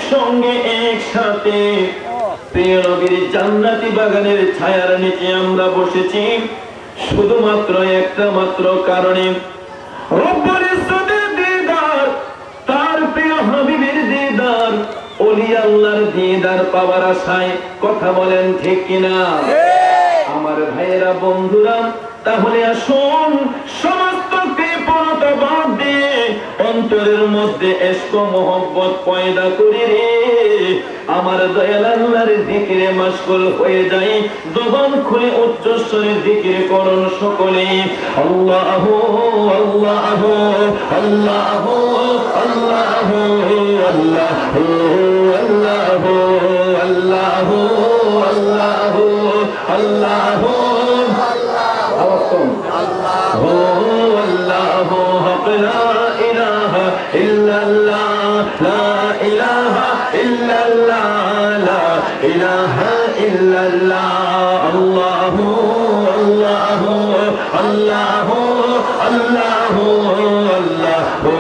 একসঙ্গে একসাথে প্রিয় নবীর জান্নাতি বাগানের ছায়ার নিচে আমরা বসেছি শুধুমাত্র একটা মাত্র কারণে, রব্বুল ইজ্জতের দিদার, তার প্রিয় হাবিবের দিদার, ওলি আল্লাহর দিদার পাওয়ার আশায়। কথা বলেন ঠিক কিনা? আমার ভাইয়েরা, বন্ধুরা, তাহলে আসুন সমস্ত কৃপণতা বাদ দিয়ে অন্তরের মধ্যে ইশক মোহব্বত পয়দা করি রে আমার দয়াল আল্লাহর জিকিরে মাশগুল হয়ে যাই। জবান খুলে উচ্চ স্বরে জিকির করুন সকলে, আল্লাহু আল্লাহু আল্লাহু আল্লাহু আল্লাহু আল্লাহু আল্লাহু আল্লাহু আল্লাহু আল্লাহু আল্লাহু হক লা ইলাহা ইল্লাল্লাহ লা ইলাহা ইল্লাল্লাহ লা ইলাহা ইল্লাল্লাহ আল্লাহু আল্লাহু আল্লাহু আল্লাহু আল্লাহু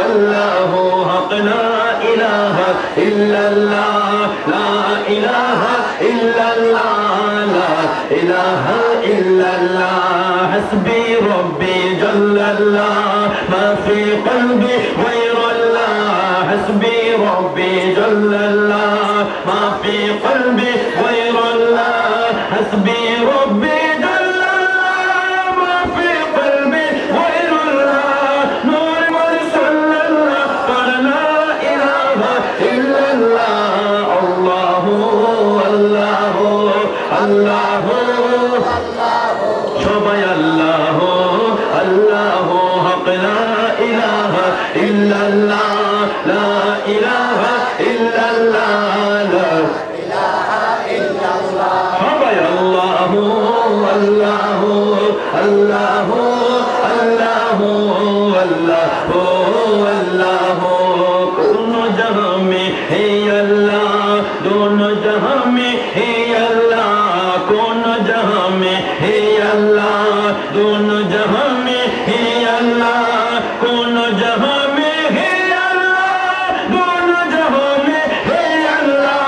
আল্লাহু হক লা ইলাহা ইল্লাল্লাহ লা ইলাহা ইল্লাল্লাহ লা ইলাহা ইল্লাল্লাহ حسبي ربي جل الله ما في قلبي غير الله حسبي ربي جل الله ما في قلبي غير الله حسبي ربي جل الله ما في قلبي غير الله نور من صلى الله فلا إله إلا الله الله الله الله সবাই আল্লাহ আল্লাহ হক লা ইলাহা ইল্লাল্লাহ লা ইলাহা ইল্লাল্লাহ লা ইলাহা ইল্লাল্লাহ সবাই আল্লাহ আল্লাহ আল্লাহ আল্লাহ আল্লাহ আল্লাহ কোন জাহাঁ মে হে আল্লাহ দোনো জাহাঁ মে হে আল্লাহ কোন জাহাঁ মে হে अल्लाह दोनों जहां में है अल्लाह कौन जहां में है अल्लाह दोनों जहां में है अल्लाह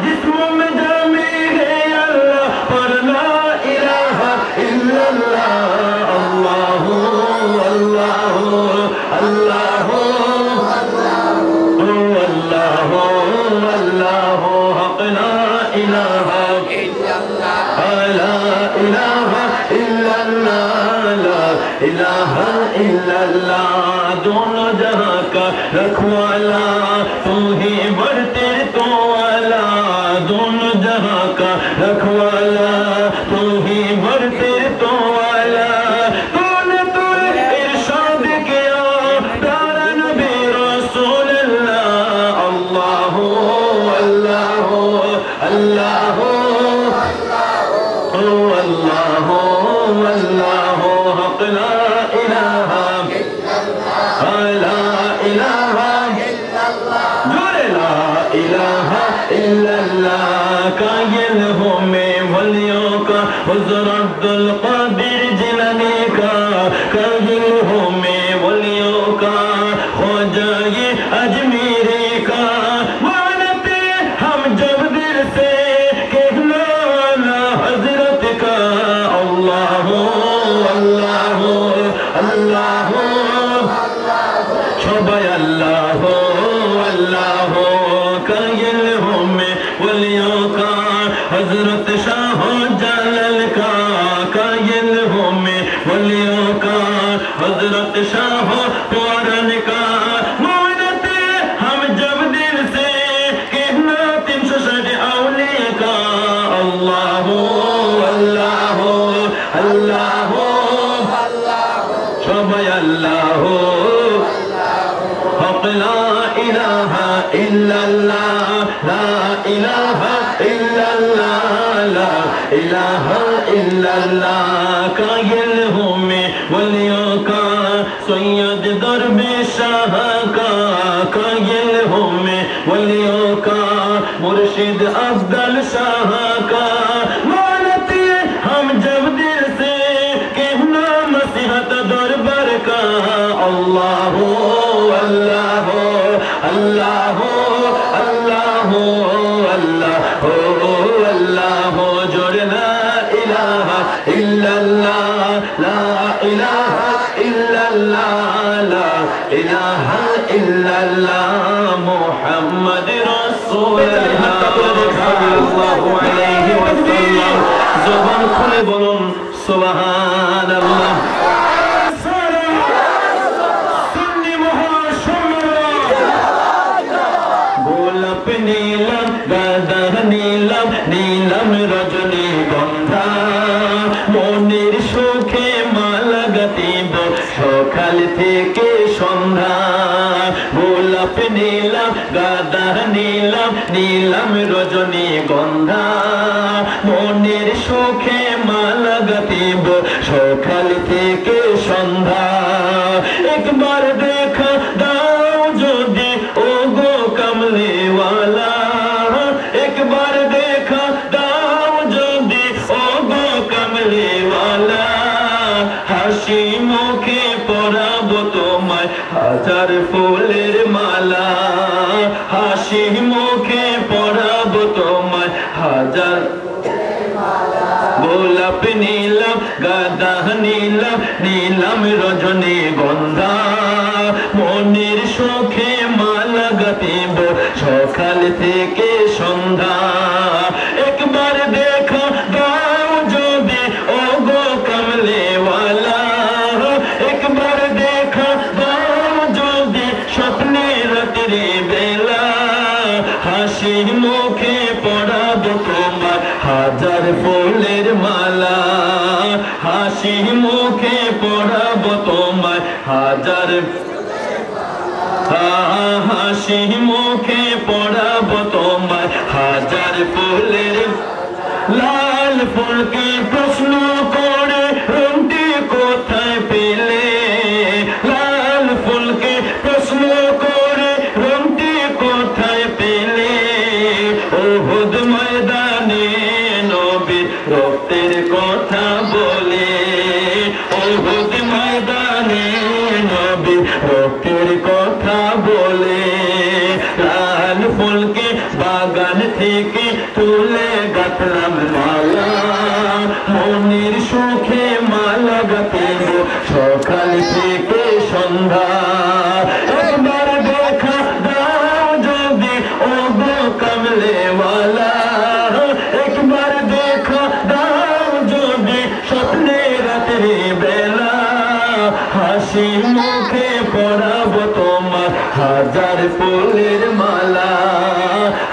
जिस्म में जामे है अल्लाह पर ला इलाहा इल्लल्लाह अल्लाह अल्लाह अल्लाह अल्लाह अल्लाह हक ला इलाहा इल्लल्लाह ला इलाहा इलाहा इल्लल्लाह दोनों जहां का रखवाला तू ही बढ़ते तो वाला दोनों जहां का रखवाला तू ही बढ़ते तो वाला तूने तो इरशाद किया प्यारा नबी रसूल अल्लाह अल्लाह अल्लाह अल्लाह अल्लाह अल्लाह हक ला इलाहा इल्लल्लाह ला इलाहा इल्लल्लाह जोरे ला इलाहा इल्लल्लाह कायल हूँ मैं वलियों का हुज़ूर अब्दुल कादिर जिलानी का कायल हूँ मैं वलियों का ख्वाजा ये अजमेरी का मानते हम जब दिल से कहना ला हज़रत का अल्लाह अल्लाह अल्लाह सबाय अल्लाह अल्लाह कायल हूँ मैं वलियों का हजरत शाह जालाल का कायल हूँ मैं वलियों का हजरत शाह पुरान का मानते हम जब दिल से कहना 360 औलिया का अल्लाह अल्लाह अल्लाह सबाय अल्लाह हक ला इलाहा इल्लल्लाह ला इलाहा इल्लल्लाह ला इलाहा इल्लल्लाह कायल हूँ मैं वलियों का सैयद दरवेश शाह का कायल हूँ मैं वलियों का मुर्शिद अफजल शाह का मानते हम जब दिल से कहना नसीहत दरबार का अल्लाह अल्लाह अल्लाह अल्लाह আল্লাহ ও আল্লাহ জোরে লা ইলাহা ইল্লাল্লাহ লা ইলাহা ইল্লাল্লাহ লা ইলাহা ইল্লাল্লাহ মুহাম্মাদুর রাসূলুল্লাহ সাল্লাল্লাহু আলাইহি ওয়াসাল্লাম জবান খুলে বলুন সুবহানাল্লাহ গোলাপ নীলাম গাঁদা নীলাম নীলাম রজনী গন্ধা মনের সুখে মালা গাঁথিব সকাল থেকে সন্ধ্যা গোলাপ নীলাম গাঁদা নীলাম নীলাম রজনী গন্ধা মনের সুখে মালা গাঁথিব সকাল থেকে সন্ধ্যা একবার দেখা দাও যদি ও গো কামলিওয়ালা একবার দেখা দাও যদি ও গো কামলিওয়ালা হাসি মুখে পরাবো তোমায় হাজার ফুলের মালা হাসি মুখে পরাবো তোমায় হাজার গোলাপ নীলাম গাঁদা নীলাম নীলাম রজনী গন্ধা মনের সুখে মালা গাঁথিব সকাল থেকে সন্ধ্যা একবার দেখা দাও যদি ও গো কামলিওয়ালা একবার দেখা দাও যদি স্বপ্নে রাত্রি বেলা হাসি মুখে পরাবো তোমার হাজার ফুলের মালা হাসি মুখে পরাবো তোমার হাজার হাসি মুখে পরাবো তোমার হাজার ফুলের লাল ফুলকে প্রশ্ন করে রংটি কোথায় পেলে লাল ফুলকে প্রশ্ন করে রংটি কোথায় পেলে উহুদ ময়দানে নবীর রক্তের কথা বলে উহুদ ময়দানে নবীর রক্তের কথা বলে লাল ফুলকে বাগান থেকে তুলে গাঁথলাম মালা মনের সুখে মালা গাঁথিব সকাল থেকে সন্ধ্যা একবার দেখা দাও যদি ও গো কামলিওয়ালা একবার দেখা দাও যদি স্বপ্নে রাত্রি বেলা হাসি মুখে পরাবো তোমার হাজার ফুলের মালা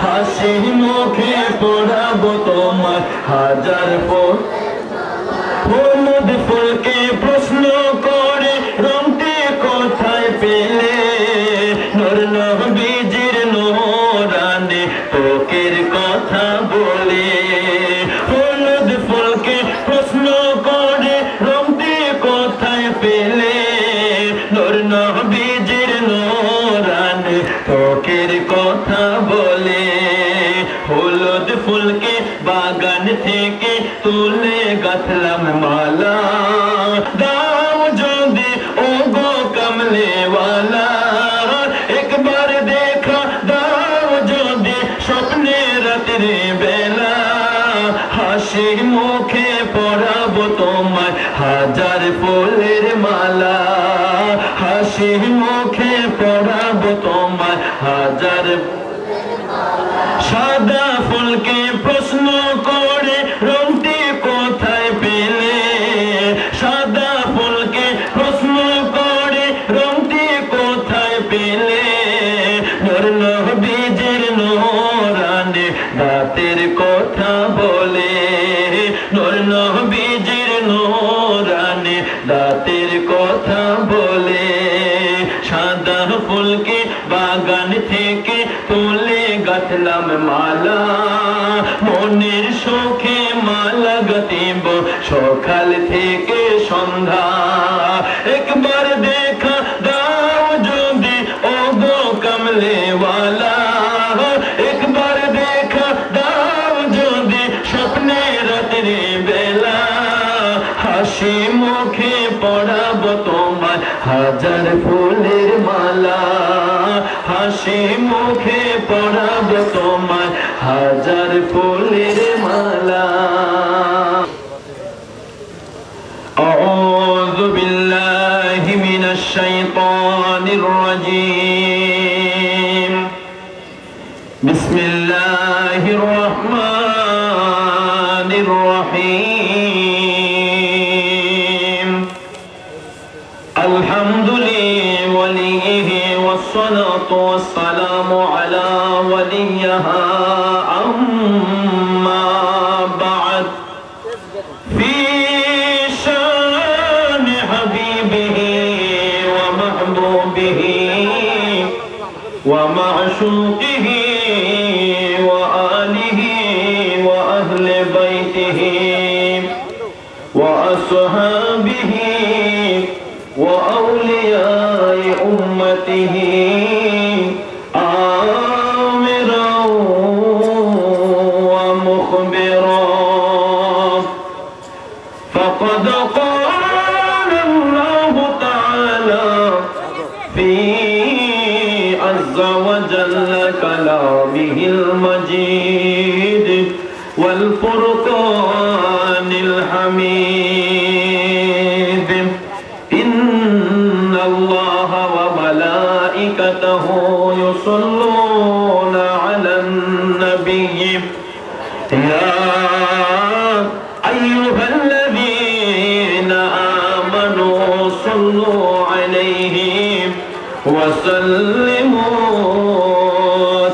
হাসি মুখে পরাবো তোমার হাজার ফুল হলুদ ফুলকে প্রশ্ন করে রংটি কোথায় পেলে নূর নবীজির নূরানি ত্বকের কথা বলে হলুদ ফুলকে প্রশ্ন করে রংটি কোথায় পেলে নূর নবীজির নূরানি ত্বকের কথা বলে হলুদ ফুলকে বাগান থেকে তুলে গাঁথলাম মালা দাও যদি ও গো কামলিওয়ালা একবার দেখা দাও যদি স্বপ্নে রাত্রি বেলা হাসি মুখে পরাবো তোমায় হাজার ফুলের মালা হাসি মুখে পরাবো তোমায় হাজার সাদা ফুলকে প্রশ্ন করে রংটি কোথায় পেলে সাদা ফুলকে প্রশ্ন করে রংটি কোথায় পেলে নূর নবীজির নূরানি দাঁতের কথা বলে নূর নবীজির নূরানি দাঁতের কথা বলে সাদা ফুলকে বাগান থেকে তুলে গাঁথলাম মালা মনের সুখে মালা গাঁথিব সকাল থেকে সন্ধ্যা একবার দেখা দাও যদি ও গো কামলিওয়ালা একবার দেখা দাও যদি স্বপ্নে রাত্রি বেলা হাসি মুখে পরাবো তোমার হাজার ফুলের মালা হাসি মুখে পরাবো তোমার হাজার ফুলের মালা। আউযু বিল্লাহি মিনাশ শাইতানির রাজীম। বিসমিল্লাহির রহমানির রহিম। আলহামদুলিল্লাহি ওয়ালিহি ওয়াসসালাতু ওয়াসসালামু আলা ওয়ালিয়্যিহা আম্মা বা'দ। ফি শানি হাবিবিহি ওয়া মাহবুবিহি ওয়া মা'শুকিহি ওয়া আলিহি ওয়া আহলি বাইতিহি ওয়া আসহাবিহি ওয়া আউলিয়া'i উম্মতিহি فقد قال الله تعالى في عز وجل كلامه المجيد والفرقان الحميد إن الله وملائكته يصلون على النبي يا أيها الذين آمنوا صلوا عليه وسلموا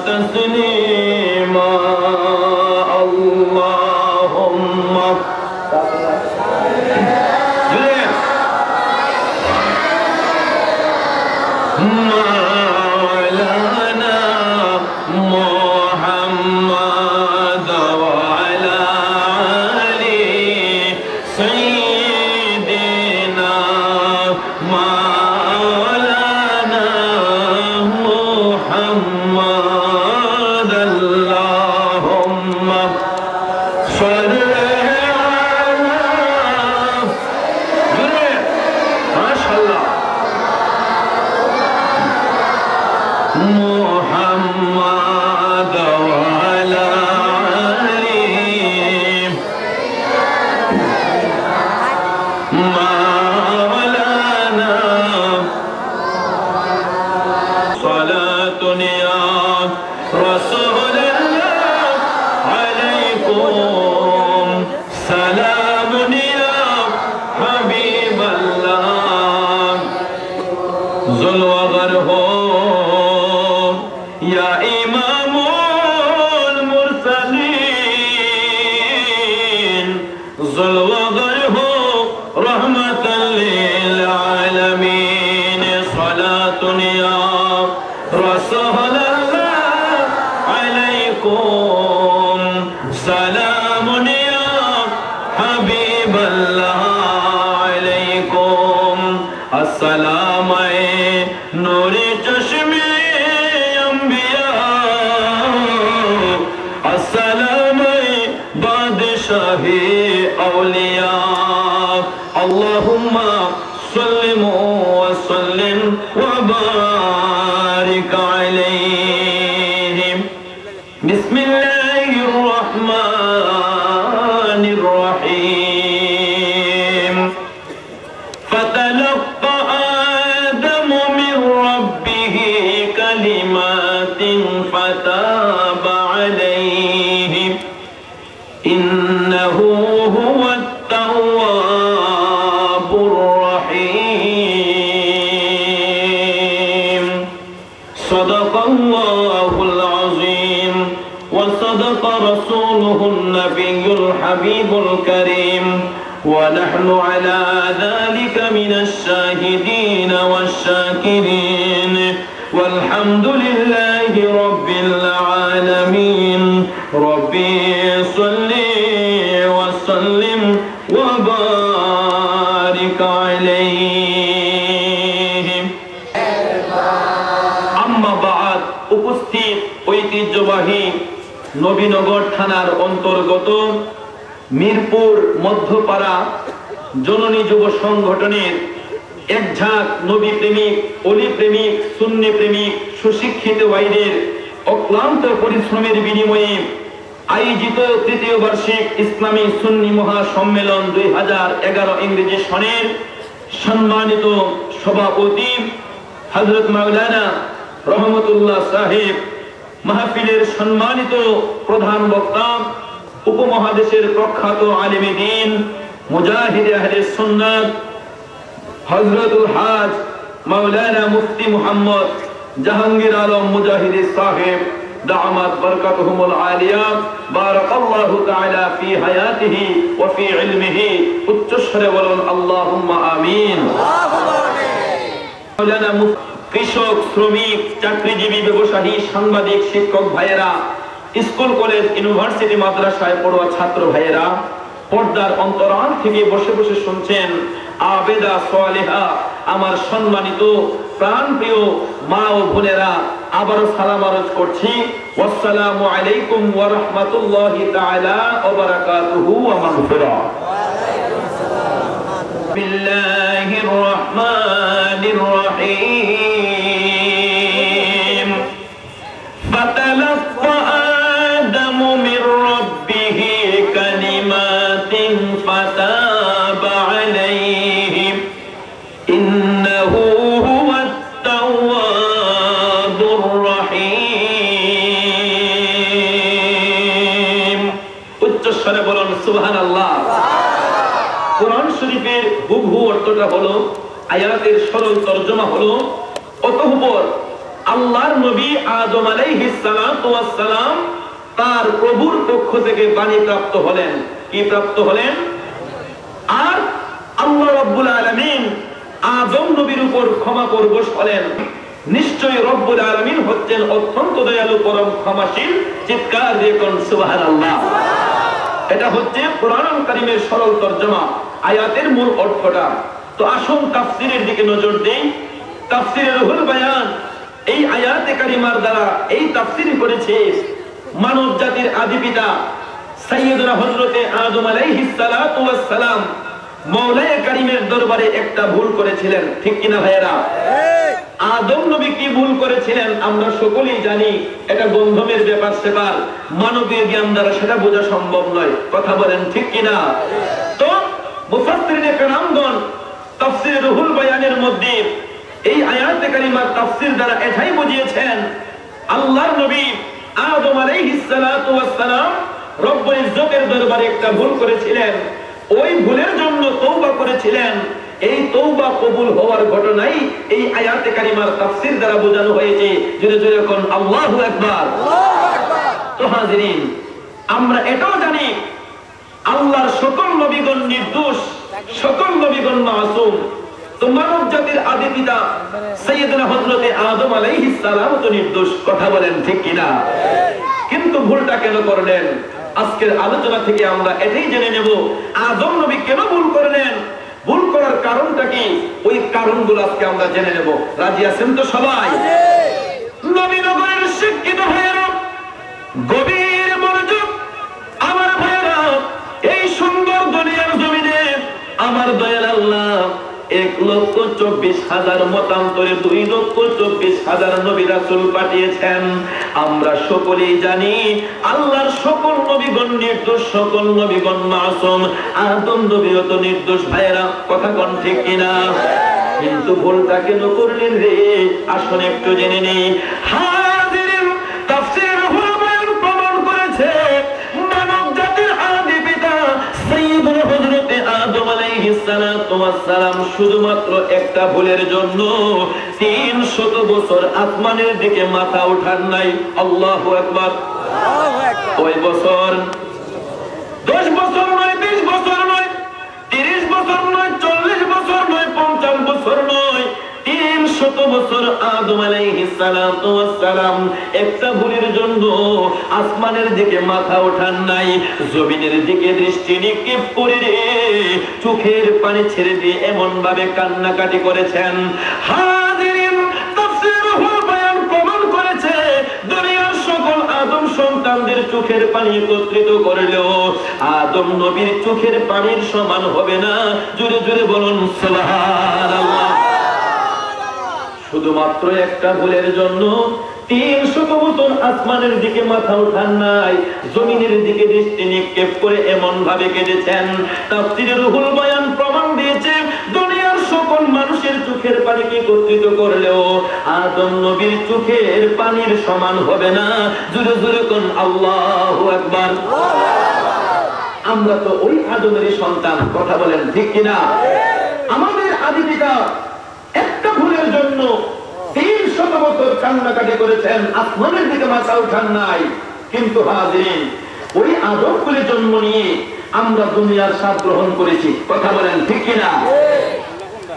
تسليما اللهم مولانا محمد وعلى سيدنا مولانا محمد اللهم صل على ما شاء الله محمد وعلى مولانا صلاة يا رسول الله عليكم سلام يا حبيب الله ذل وغر هو يا إمام المرسلين ذل وغر هو رحمة للعالمين صلاة يا رسول الله عليكم سلام يا حبيب الله عليكم السلام نور چشمے انبیاء السلام بادشاہ اولیاء اللهم صل وسلم وبارك عليه بسم الله الرحمن الرحيم فتلقى آدم من ربه كلمات فتاب عليه إنه هو التواب الرحيم صدق الله العظيم وصدق رسوله النبي الحبيب الكريم ونحن على ذلك من الشاهدين والشاكرين والحمد لله رب العالمين ربي صل وسلم وبارك عليه أما بعد উপস্থিত ঐতিহ্যবাহী নবীনগর থানার অন্তর্গত মিরপুর মধ্যপাড়া জননী যুব সংগঠনের এক ঝাঁক নবী প্রেমিক অলি প্রেমিক সুন্নি প্রেমিক সুশিক্ষিত ভাইদের অক্লান্ত পরিশ্রমের বিনিময়ে আয়োজিত তৃতীয় বার্ষিক ইসলামী সুন্নি মহাসম্মেলন 2011 ইংরেজি সনের সম্মানিত সভাপতি হযরত মাওলানা রহমতুল্লাহ সাহেব, মাহফিলের সম্মানিত প্রধান বক্তা, উপমহাদেশের প্রখ্যাত আলেমে দ্বীন, মুজাহিদে আহলে সুন্নাত হযরতুল হাজ মাওলানা মুফতি মুহাম্মদ জাহাঙ্গীর আলম মুজাহিদি সাহেব দামাত বরকাতুহুমুল আলিয়া বারাকাল্লাহু তাআলা ফি হায়াতিহি ওয়া ফি ইলমিহি। উচ্চস্বরে বলুন আল্লাহুম্মা আমিন। মাওলানা কৃষক, শ্রমিক, চাকরিজীবী, ব্যবসায়ী, সাংবাদিক, শিক্ষক ভাইয়েরা, স্কুল, কলেজ, ইউনিভার্সিটি, মাদ্রাসায় পড়ুয়া ছাত্র ভাইয়েরা, পর্দার অন্তরাল থেকে বসে বসে শুনছেন, আবেদা সালেহা, আমার সম্মানিত প্রাণপ্রিয় মা ও বোনেরা, আবারও সালাম আরজ করছি, আসসালামু আলাইকুম ওয়া রাহমাতুল্লাহি তাআলা ওয়া বারাকাতুহু ওয়া মাগফিরাহ। বিসমিল্লাহির রাহমানির রহিম। ফাতালাক্কা আদামু মির রাব্বিহি কালিমাতিন ফাতাবা আলাইহি ইন্নাহু হুয়াত তাওয়াবুর রহিম। উচ্চস্বরে বলুন সুবহানাল্লাহ। কোরআন শরীফের হুবহু অর্থটা হলো, আয়াতের সরল তরজমা হলো, অতঃপর আল্লাহর নবী আদম আলাইহিস সালাতু ওয়াস সালাম তার প্রভুর পক্ষ থেকে বাণী প্রাপ্ত হলেন। কি প্রাপ্ত হলেন? আর আল্লাহ রাব্বুল আলামিন আদম নবীর উপর ক্ষমা পরবশ হলেন। নিশ্চয়ই রব্বুল আলামিন হচ্ছেন অত্যন্ত দয়ালু, পরম ক্ষমাশীল। চিৎকার দিয়ে কোন সুবহানাল্লাহ। এটা হচ্ছে কোরআন কারীমের সরল তরজমা, আয়াতের মূল অর্থটা। তো আসুন তাফসীরের দিকে নজর দেই। তাফসীরে রুহুল বায়ান এই আয়াতে কারিমার দ্বারা এই তাফসীর করেছে মানব জাতির আদি পিতা সাইয়্যিদুনা হযরতে আদম আলাইহিস সালাতু ওয়াস সালাম মাওলায়ে কারীমের দরবারে একটা ভুল করেছিলেন। ঠিক কিনা ভাইয়েরা? আদম নবী কি ভুল করেছিলেন আমরা সকলেই জানি। এটা গন্ধমের ব্যাপার সেপার, মানবীয় জ্ঞান দ্বারা সেটা বোঝা সম্ভব নয়। কথা বলেন ঠিক কিনা? তো মুফাসসিরিনে কেরামগণ তাফসীরে রুহুল বায়ানের মধ্যে এই আয়াতে কারিমার তাফসীর দ্বারা এটাই বুঝিয়েছেন, আল্লাহর নবী আদম আলাইহিস সালাতু ওয়াস সালাম রব্বুল ইজ্জতের দরবারে একটা ভুল করেছিলেন। ওই ভুলের জন্য তওবা করেছিলেন। এই তওবা কবুল হওয়ার ঘটনাই এই আয়াতে কারিমার তাফসীর দ্বারা বোঝানো হয়েছে। জোরে জোরে কোন আল্লাহু আকবার। আল্লাহু আকবার। তো হাজিরিন, আমরা এটাও জানি আল্লাহর সকল নবীগণ নির্দোষ, সকল নবীগণ মাসুম। তো মানব জাতির আদি পিতা সাইয়্যিদুনা হযরতে আদম আলাইহিস সালাম তো নির্দোষ। কথা বলেন ঠিক কিনা? কিন্তু ভুলটা কেন করলেন? আজকের আলোচনা থেকে আমরা এটাই জেনে নেব আদম নবী কেন ভুল করলেন, ভুল করার কারণটা কি। ওই কারণগুলো আজকে আমরা জেনে নেব। রাজি আছেন তো সবাই? নবীনগরের শিক্ষিত ভাইয়েরা, গভীর মনোযোগ আমার ভাইয়েরা, এই সুন্দর দুনিয়ার জমিনে আমার দয়াল আল্লাহ 1,24,000 মতান্তরে 2,24,000 নবী রাসূল পাঠিয়েছেন। আমরা সকলেই জানি আল্লাহর সকল নবীগণ নির্দোষ, সকল নবীগণ মাসুম। আদম নবীও তো নির্দোষ ভাইয়েরা। কথা কোন ঠিক কিনা? কিন্তু ভুলটা কেন করলেন রে? আসুন একটু জেনে নেই। হাজিরিন, তাফসীর রুহুল বায়ান প্রমাণ করেছে মানব জাতির আদি পিতা সাইয়্যিদুনা হযরতে আদম আলাইহিস সালাতু ওয়াস সালাম শুধুমাত্র একটা ভুলের জন্য 300 বছর আসমানের দিকে মাথা ওঠান নাই। আল্লাহু আকবার। আল্লাহু আকবার। ওই বছর 10 বছর নয়, 20 বছর নয়, 30 বছর নয়, 40 বছর নয়, 50 বছর নয়, 300 বছর আদম আলাইহিস সালাতু ওয়াস সালাম একটা ভুলের জন্য আসমানের দিকে মাথা ওঠান নাই। জমিনের দিকে দৃষ্টি নিক্ষেপ করে চোখের পানি ছেড়ে দিয়ে এমন ভাবে কান্নাকাটি করেছেন। হাজিরিন, তাফসীর রুহুল বায়ান প্রমাণ করেছে দুনিয়ার সকল আদম সন্তানদের চোখের পানি একত্রিত করলেও আদম নবীর চোখের পানির সমান হবে না। জোরে জোরে বলুন সুবহানাল্লাহ। শুধুমাত্র একটা ভুলের জন্য 300 বছর আসমানের দিকে মাথা উঠান নাই, জমিনের দিকে দৃষ্টি নিক্ষেপ করে এমন ভাবে কেঁদেছেন। তাফসীরে রুহুল বয়ান প্রমাণ দিয়েছে দুনিয়ার সকল মানুষের চোখের পানিকে একত্রিত করলেও আদম নবীর চোখের পানির সমান হবে না। জোরে জোরে কোন আল্লাহু আকবার। আমরা তো ওই আদমেরই সন্তান, কথা বলেন ঠিক কিনা? আমাদের আদি পিতা একটা ভুলের জন্য 300 বছর কান্নাকাটি করেছেন, আসমানের দিকে মাথা উঠান নাই। কিন্তু হাজিরিন, ওই আদম কুলে জন্ম নিয়ে আমরা দুনিয়ার স্বাদ গ্রহণ করেছি, কথা বলেন ঠিক কিনা?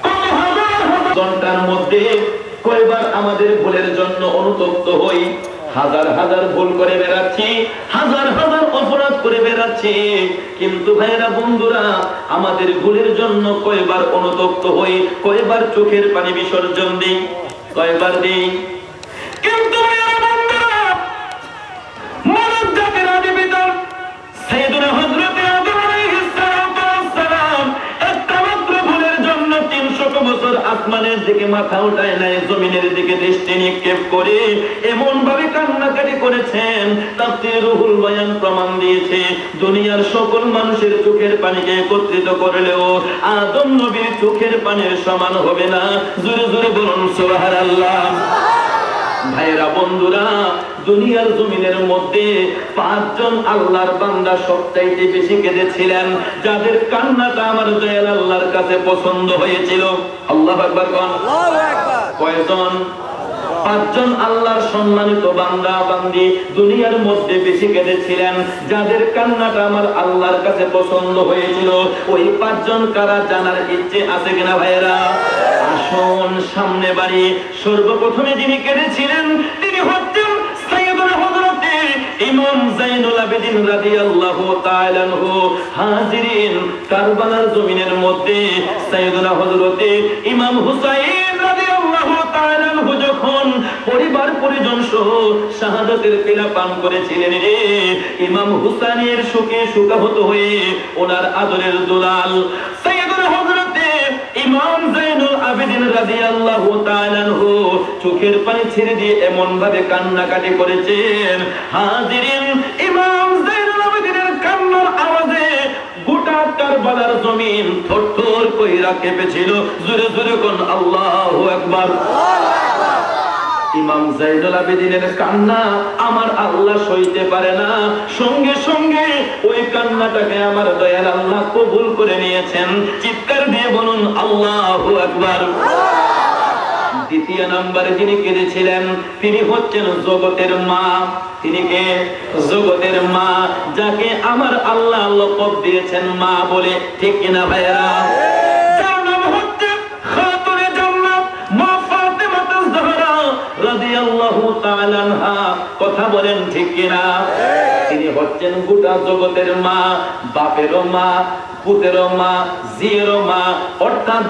কত হাজার ঘন্টার মধ্যে কয়বার আমাদের ভুলের জন্য অনুতপ্ত হই, হাজার হাজার ভুল করে বেড়াচ্ছি, হাজার হাজার অপরাধ করে বেড়াচ্ছি। কিন্তু ভাইরা বন্ধুরা, আমাদের ভুলের জন্য কয়বার অনুতপ্ত হই, কয়বার চোখের পানি বিসর্জন দিই, কয়বার দিই। কিন্তু ভাইরা বন্ধুরা, মানব জাতির আদি পিতা সাইয়েদুনা হযরতে আদম আলাইহিস সালাম একটা মাত্র ভুলের জন্য 300 বছর আসমানের দিকে মাথা উঠায় নাই, জমিনের দিকে দৃষ্টি নিক্ষেপ করে এমন ভাবে কান্নাকাটি করেছেন। তাফসীরে রুহুল বয়ান প্রমাণ দিয়েছে দুনিয়ার সকল মানুষের চোখের পানিকে একত্রিত করলেও আদম নবীর চোখের পানির সমান হবে না। জোরে জোরে বলুন সুবহানাল্লাহ। ভাইরা বন্ধুরা, দুনিয়ার জমিনের মধ্যে 5 জন আল্লাহর বান্দা সবচাইতে বেশি কেঁদেছিলেন, যাদের কান্নাটা আমার দয়াল আল্লাহর কাছে পছন্দ হয়েছিল। আল্লাহু আকবার কোন? আল্লাহু আকবার। কয়জন? 5 জন আল্লাহর সম্মানিত বান্দা বান্দি দুনিয়ার মধ্যে বেশি কেঁদেছিলেন, যাদের কান্নাটা আমার আল্লাহর কাছে পছন্দ হয়েছিল। ওই 5 জন কারা জানার ইচ্ছে আছে কিনা ভাইরা? আসুন সামনে বাড়ি। সর্বপ্রথমে যিনি কেঁদেছিলেন তিনি হচ্ছেন সাইয়েদুল হযরতে ইমাম যায়নুল আবেদিন রাদিয়াল্লাহু তাআলা আনহু। হাজিরিন, কারবালার জমিনের মধ্যে সাইয়েদুনা হযরতে ইমাম হুসাইন রাদিয়াল্লাহু তাআলা আনহু যখন পরিবার পরিজন সহ শাহাদাতের পিলা পান করেছিলেন, রে ইমাম হুসাইনের শোকে শোকাহত হয়ে ওনার আদরের দুলাল সাইয়েদুনা হযরতে ইমাম যায়নুল আবেদিন রাদিয়াল্লাহু তাআলা আনহু চোখের পানি ছেড়ে দিয়ে এমন ভাবে কান্নাকাটি করেছেন। হাজিরিন, ইমাম যায়নুল আবেদিনের কান্নার আওয়াজে গোটা কারবালার জমিন থরথর কইরা কেঁপেছিল। জোরে জোরে কোন আল্লাহু আকবার। ইমাম যায়নুল আবেদিনের কান্না আমার আল্লাহ সইতে পারে না, সঙ্গে সঙ্গে ওই কান্নাটাকে আমার দয়াল আল্লাহ কবুল করে নিয়েছেন। চিৎকার দিয়ে বলুন আল্লাহু আকবার। দ্বিতীয় নম্বরে যিনি কেঁদেছিলেন তিনি হচ্ছেন জগতের মা। তিনি কে? জগতের মা, যাকে আমার আল্লাহ লকব দিয়েছেন মা বলে, ঠিক কিনা ভাইরা? যার নাম হচ্ছে খাতুনে জান্নাত মা ফাতেমা জাহরা রাদিয়াল্লাহু তাআলা আনহা, কথা বলেন ঠিক কিনা? তিনি হচ্ছেন গোটা জগতের মা, বাপেরও মা, পুতেরও মা, জিয়েরও মা, অর্থাৎ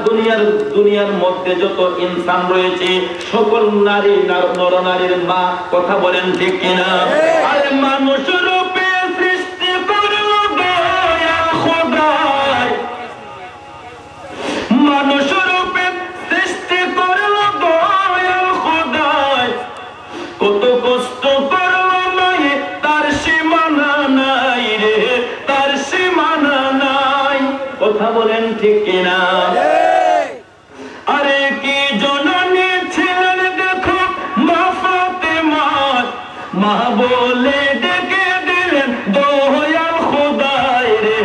দুনিয়ার মধ্যে যত ইনসান রয়েছে সকল নারী নর নারীর মা, কথা বলেন ঠিক কিনা? আরে মানুষ রূপে সৃষ্টি করলো দয়াল খোদাই, মানুষ রূপে সৃষ্টি করলো দয়াল খোদাই, কত কষ্ট করলো নাই তার সীমানা নাই রে, তার সীমানা নাই, কথা বলেন ঠিক কিনা? আরে কি জননী ছিলেন দেখো মা ফাতেমা, মা বলে ডেকে দিলেন দয়াল খোদাই রে,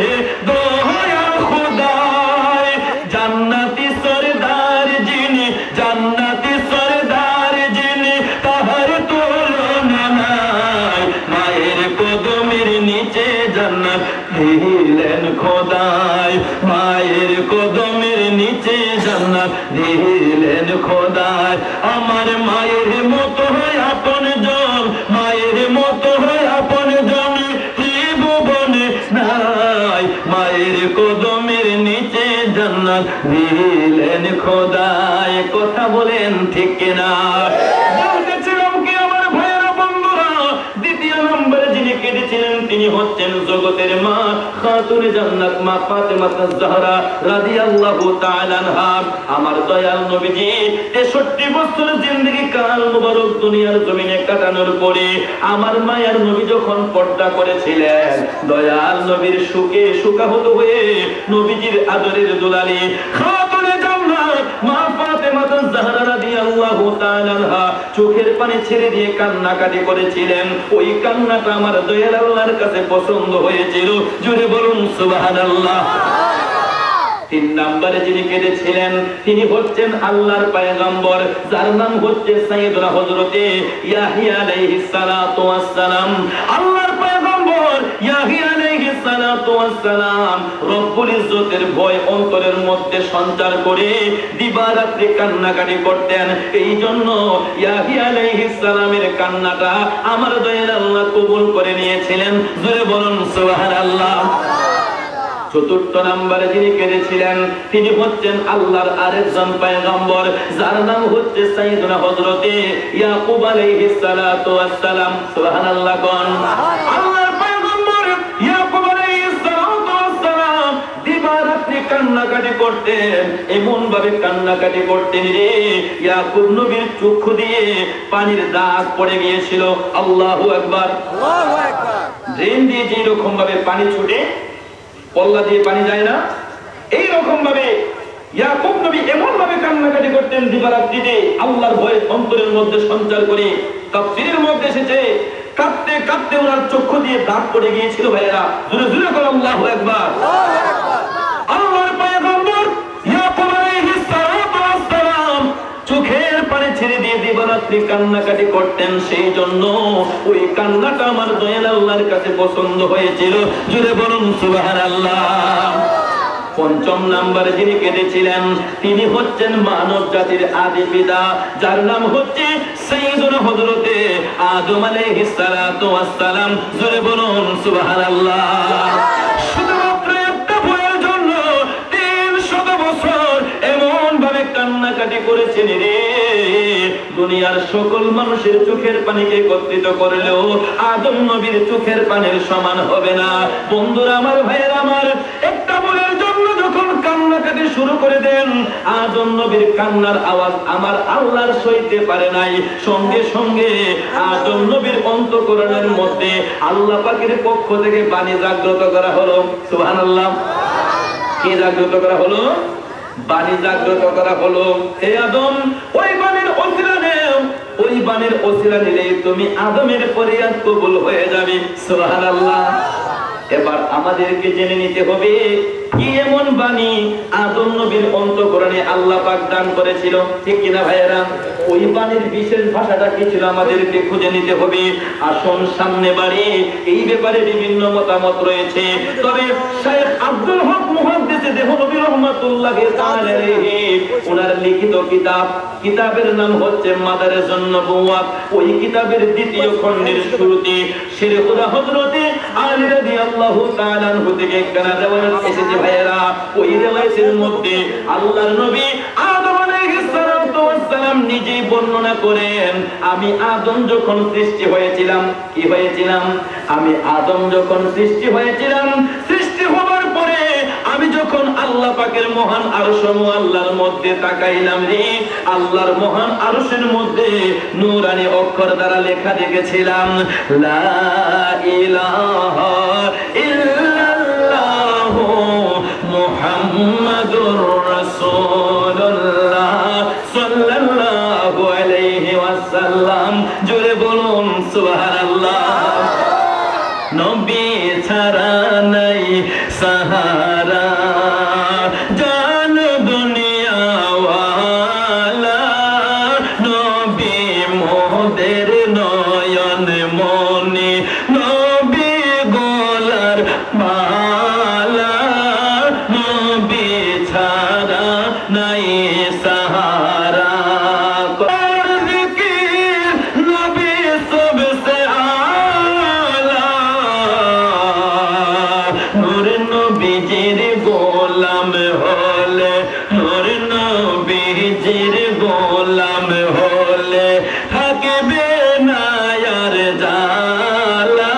দয়াল খোদাই। জান্নাতি সরদার যিনি, জান্নাতি সরদার যিনি, তাহার তুলনা নাই। মায়ের কদমের নিচে জান্নাত দিলেন খোদাই, মায়ের কদমের নিচে জান্নাত দিলেন খোদাই। আমার মায়ের মতো হয় আপন জন, মায়ের মতো হয় আপন জন ত্রিভুবনে নাই। মায়ের কদমের নিচে জান্নাত দিলেন খোদাই, কথা বলেন ঠিক কিনা? বলতেছিলাম কি আমার ভাইয়েরা বন্ধুরা, দ্বিতীয় নম্বরে যিনি কেঁদেছিলেন তিনি হচ্ছেন জগতের মা খাতুনে জান্নাত মা ফাতেমা জাহরা রাদিয়াল্লাহু তাআলা আনহা। আমার দয়াল নবীজি 63 বছর জিন্দেগি কাল মুবারক দুনিয়ার জমিনে কাটানোর পরে আমার মায়ের নবী যখন পর্দা করেছিলেন, দয়াল নবীর সুখে সুখাহত হয়ে নবীজির আদরের দুলালি খাতুনে জান্নাত মা ফাতেমা জাহরা রাদিয়াল্লাহু তাআলা আনহা চোখের পানি ছেড়ে দিয়ে কান্নাকাটি করেছিলেন। ওই কান্নাটা আমার দয়াল আল্লাহর কাছে পছন্দ হয়েছিল। জোরে বলুন সুবহানাল্লাহ। 3 নম্বরে যিনি কেঁদেছিলেন তিনি হচ্ছেন আল্লাহর পয়গম্বর, যার নাম হচ্ছে সাইয়েদুনা হযরতে ইয়াহইয়া আলাইহিস সালাতু ওয়াস সালাম। আল্লাহর পয়গম্বর ইয়াহইয়া আলাইহিস সালাতু ওয়াস সালাম রব্বুল ইজ্জতের ভয় অন্তরের মধ্যে সঞ্চার করে দিবারাত্রি কান্নাকাটি করতেন। এই জন্য ইয়াহইয়া আলাইহিস সালামের কান্নাটা আমার দয়াল আল্লাহ কবুল করে নিয়েছিলেন। জোরে বলুন সুবহানাল্লাহ। 4 নম্বরে যিনি কেঁদেছিলেন তিনি হচ্ছেন আল্লাহর আরেকজন পয়গম্বর, যার নাম হচ্ছে সাইয়েদুনা হযরতে ইয়াকুব আলাইহিস সালাতু ওয়াস সালাম। সুবহানাল্লাহ কোন আল্লাহর পয়গম্বর ইয়াকুব আলাইহিস সালাতু ওয়াস সালাম দিবারাত্রি কান্নাকাটি করতেন। এমন ভাবে কান্নাকাটি করতেন রে ইয়াকুব নবীর চক্ষু দিয়ে পানির দাগ পড়ে গিয়েছিল। আল্লাহু আকবার, আল্লাহু আকবার। ড্রেন দিয়ে যে রকম ভাবে পানি ছুটে, পল্লা দিয়ে পানি যায় না, এই রকম ভাবে ইয়াকুব নবী এমন ভাবে কান্নাকাটি করতেন দিবারাত্রিতে আল্লাহর ভয় অন্তরের মধ্যে সঞ্চার করে। তাফসীরের মধ্যে এসেছে কাঁদতে কাঁদতে ওনার চক্ষু দিয়ে দাগ পড়ে গিয়েছিল। ভাইয়েরা জোরে জোরে বলো আল্লাহু আকবার। আল্লাহর পয়গম্বর ইয়াকুব আলাইহিস সালাতু ওয়াস সালাম চোখের পানি ছেড়ে দিয়ে দিবারাত্রি কান্নাকাটি করতেন। সেই জন্য ওই কান্নাটা আমার দয়াল আল্লাহর কাছে পছন্দ হয়েছিল। জোরে বলুন সুবহানাল্লাহ। 5 নম্বরে যিনি কেঁদেছিলেন তিনি হচ্ছেন মানব জাতির আদি পিতা, যার নাম হচ্ছে সাইয়েদুনা হযরতে আদম আলাইহিস সালাতু ওয়াস সালাম। জোরে বলুন সুবহানাল্লাহ। শুধুমাত্র একটা ভয়ের জন্য 300 বছর এমন ভাবে কান্নাকাটি করেছেন রে, দুনিয়ার সকল মানুষের চোখের পানিকে একত্রিত করলেও আদম নবীর চোখের পানির সমান হবে না। বন্ধুরা আমার, ভাইয়েরা আমার, একটা ভুলের জন্য যখন কান্নাকাটি শুরু করে দেন, আদম নবীর কান্নার আওয়াজ আমার আল্লাহর সইতে পারে নাই। সঙ্গে সঙ্গে আদম নবীর অন্তঃকরণের মধ্যে আল্লাহ পাকের পক্ষ থেকে বাণী জাগ্রত করা হলো। সুবহানাল্লাহ। কি জাগ্রত করা হলো? বাণী জাগ্রত করা হলো। হে আদম, ওই বাণীর ওসিলা নেও, ওই বাণীর ওসিলা নিলে তুমি আদমের ফরিয়াদ কবুল হয়ে যাবে। সুবহানাল্লাহ। এবার আমাদেরকে জেনে নিতে হবে কি এমন বাণী আদম নবীর অন্তঃকরণে আল্লাহ পাক দান করেছিল, ঠিক কিনা ভাইয়েরা? ওই বাণীর বিশেষ ভাষাটা কি ছিল আমাদেরকে খুঁজে নিতে হবে। আসুন সামনে বাড়ি, এই ব্যাপারে বিভিন্ন মতামত রয়েছে। তবে শাইখ আব্দুল হক মুহাদ্দিসে দেহলভী রাহমাতুল্লাহি তাআলা আলাইহি ওনার লিখিত কিতাবের নাম হচ্ছে মাদারিজুন নবুওয়াত। ওই কিতাবের 2য় খণ্ডের শুরুতে শেরহুদা হযরতে আলী রাদিয়াল্লাহু তাআলা আনহু থেকে একটা রিওয়ায়াত এসেছে ভাইয়েরা। ওই রিওয়ায়াতের মধ্যে আল্লাহর নবী আদম আলাইহিস সালাতু ওয়াস সালাম নিজেই বর্ণনা করেন, আমি আদম যখন সৃষ্টি হয়েছিলাম, কি হয়েছিলাম? আমি আদম যখন সৃষ্টি হয়েছিলাম, সৃষ্টি হবার পরে আমি যখন আল্লাহ পাকের মহান আরশ আল্লাহর মধ্যে তাকাইলাম রে, আল্লাহর মহান আরশের মধ্যে নূরানি অক্ষর দ্বারা লেখা দেখেছিলাম, লা ইলাহা ইল্লাল্লাহু মুহাম্মাদুর রাসূলুল্লাহ সাল্লাল্লাহু আলাইহি ওয়াসাল্লাম। জোরে বলুন সুবহানাল্লাহ। নবী ছাড়া নাই সাহারা, জান দুনিয়া ওয়ালা, নবী মোদের নয়ন মনি, নবী গোলার মালা, নবী ছাড়া নাই সাহারা। নবী সবসে আলা, নূর নবীজির গোলাম হলে, নূর নবীজির গোলাম হলে থাকবে না আর জালা,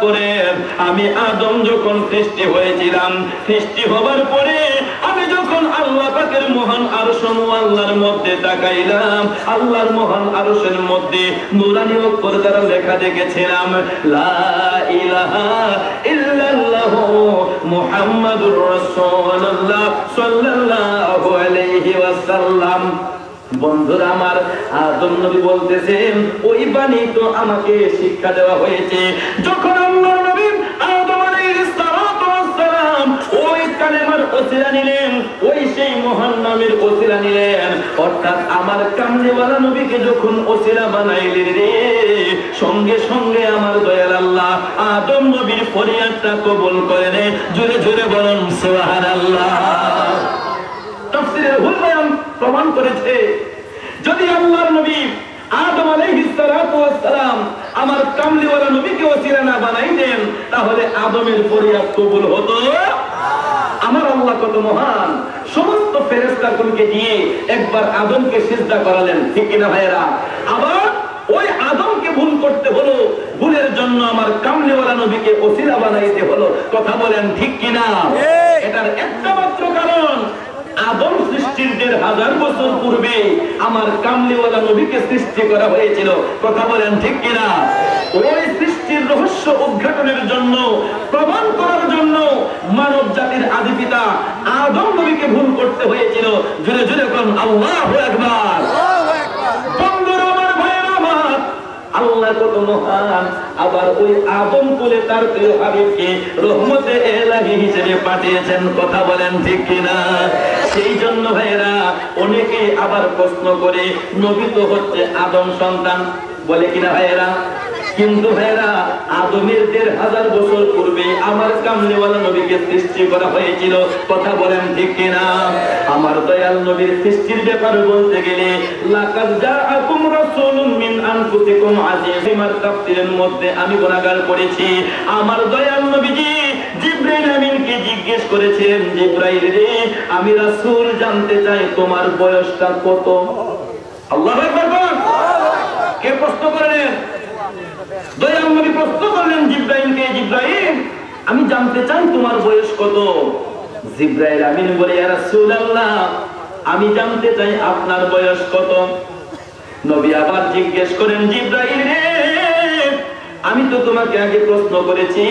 করে আমি আদম যখন সৃষ্টি হয়েছিলাম, সৃষ্টি হবার পরে আমি যখন আল্লাহ পাকের মহান আরশ আল্লাহর মধ্যে তাকাইলাম, আল্লাহর মহান আরশের মধ্যে নূরানী অক্ষর দ্বারা লেখা দেখেছিলাম লা ইলাহা ইল্লাল্লাহু মুহাম্মাদুর রাসূলুল্লাহ সাল্লাল্লাহু আলাইহি ওয়াসাল্লাম। বন্ধুরা আমার, আদম নবী বলতেছেন ওই বাণী তো আমাকে শিক্ষা দেওয়া হয়েছে। যখন আল্লাহর নবী আদম আলাইহিস সালাতু ওয়াস সালাম ওই কালেমার ওসিলা নিলেন, ওই সেই মহান নামের ওসিলা নিলেন, অর্থাৎ আমার কামলিওয়ালা নবীকে যখন ওসিলা বানাইলেন রে, সঙ্গে সঙ্গে আমার দয়াল আল্লাহ আদম নবীর ফরিয়াদটা কবুল করে নেয়। জোরে জোরে বলুন সুবহানাল্লাহ। তাফসীরের হুল বয়ান প্রমাণ করেছে, যদি আল্লাহর নবী আদম আলাইহিস সালাতু ওয়াস সালাম আমার কামলিওয়ালা নবীকে ওসিলা না বানাইতেন, তাহলে আদমের ফরিয়াদ কবুল হতো। আমার আল্লাহ কত মহান, সমস্ত ফেরেশতাগুলোকে দিয়ে একবার আদমকে সিজদা করালেন, ঠিক কিনা ভাইয়েরা? আবার ওই আদমকে ভুল করতে হলো, ভুলের জন্য আমার কামলিওয়ালা নবীকে ওসিলা বানাইতে হলো। কথা বলেন ঠিক কিনা? এটার একটা মাত্র কারণ, আদম সৃষ্টির ১,৫০০ বছর পূর্বে আমার কামলিওয়ালা নবীকে সৃষ্টি করা হয়েছিল। কথা বলেন ঠিক কিনা? ওই সৃষ্টির রহস্য উদ্ঘাটনের জন্য, প্রমাণ করার জন্য মানব জাতির আদি পিতা আদম নবীকে ভুল করতে হয়েছিল। জোরে জোরে কোন আল্লাহু আকবার। বন্ধুরা আমার, ভাইয়েরা আমার, আল্লাহ কত মহান। আবার ওই আদম কুলে তার প্রিয় হাবিবকে রহমতে এলাহি হিসেবে পাঠিয়েছেন। কথা বলেন ঠিক কিনা? সেই জন্য ভাইয়েরা অনেকে আবার প্রশ্ন করে নবী তো হচ্ছে আদম সন্তান, বলে কিনা ভাইয়েরা? কিন্তু ভাইয়েরা আদমের ১,৫০০ বছর পূর্বে আমার কামলিওয়ালা নবীকে সৃষ্টি করা হয়েছিল। কথা বলেন ঠিক কিনা? আমার দয়াল নবীর সৃষ্টির ব্যাপারে বলতে গেলে লাকাদ জাআকুম রাসূলুম মিন আনফুসিকুম আজিজুম, তাফসীরের মধ্যে আমি গুনাহগার করেছি। আমার দয়াল নবীজি জিবরাইল আমিনকে জিজ্ঞেস করেছেন, জিবরাইল রে, আমি রাসূল জানতে চাই তোমার বয়সটা কত? আল্লাহু আকবার। কে প্রশ্ন করলেন? দয়াল নবী প্রশ্ন করলেন জিবরাইলকে, জিবরাইল আমি জানতে চাই তোমার বয়স কত? জিবরাইল আমিন বলে, ইয়া রাসূলুল্লাহ আমি জানতে চাই আপনার বয়স কত? নবী আবার জিজ্ঞেস করেন, জিবরাইল রে, আমি তো তোমাকে আগে প্রশ্ন করেছি,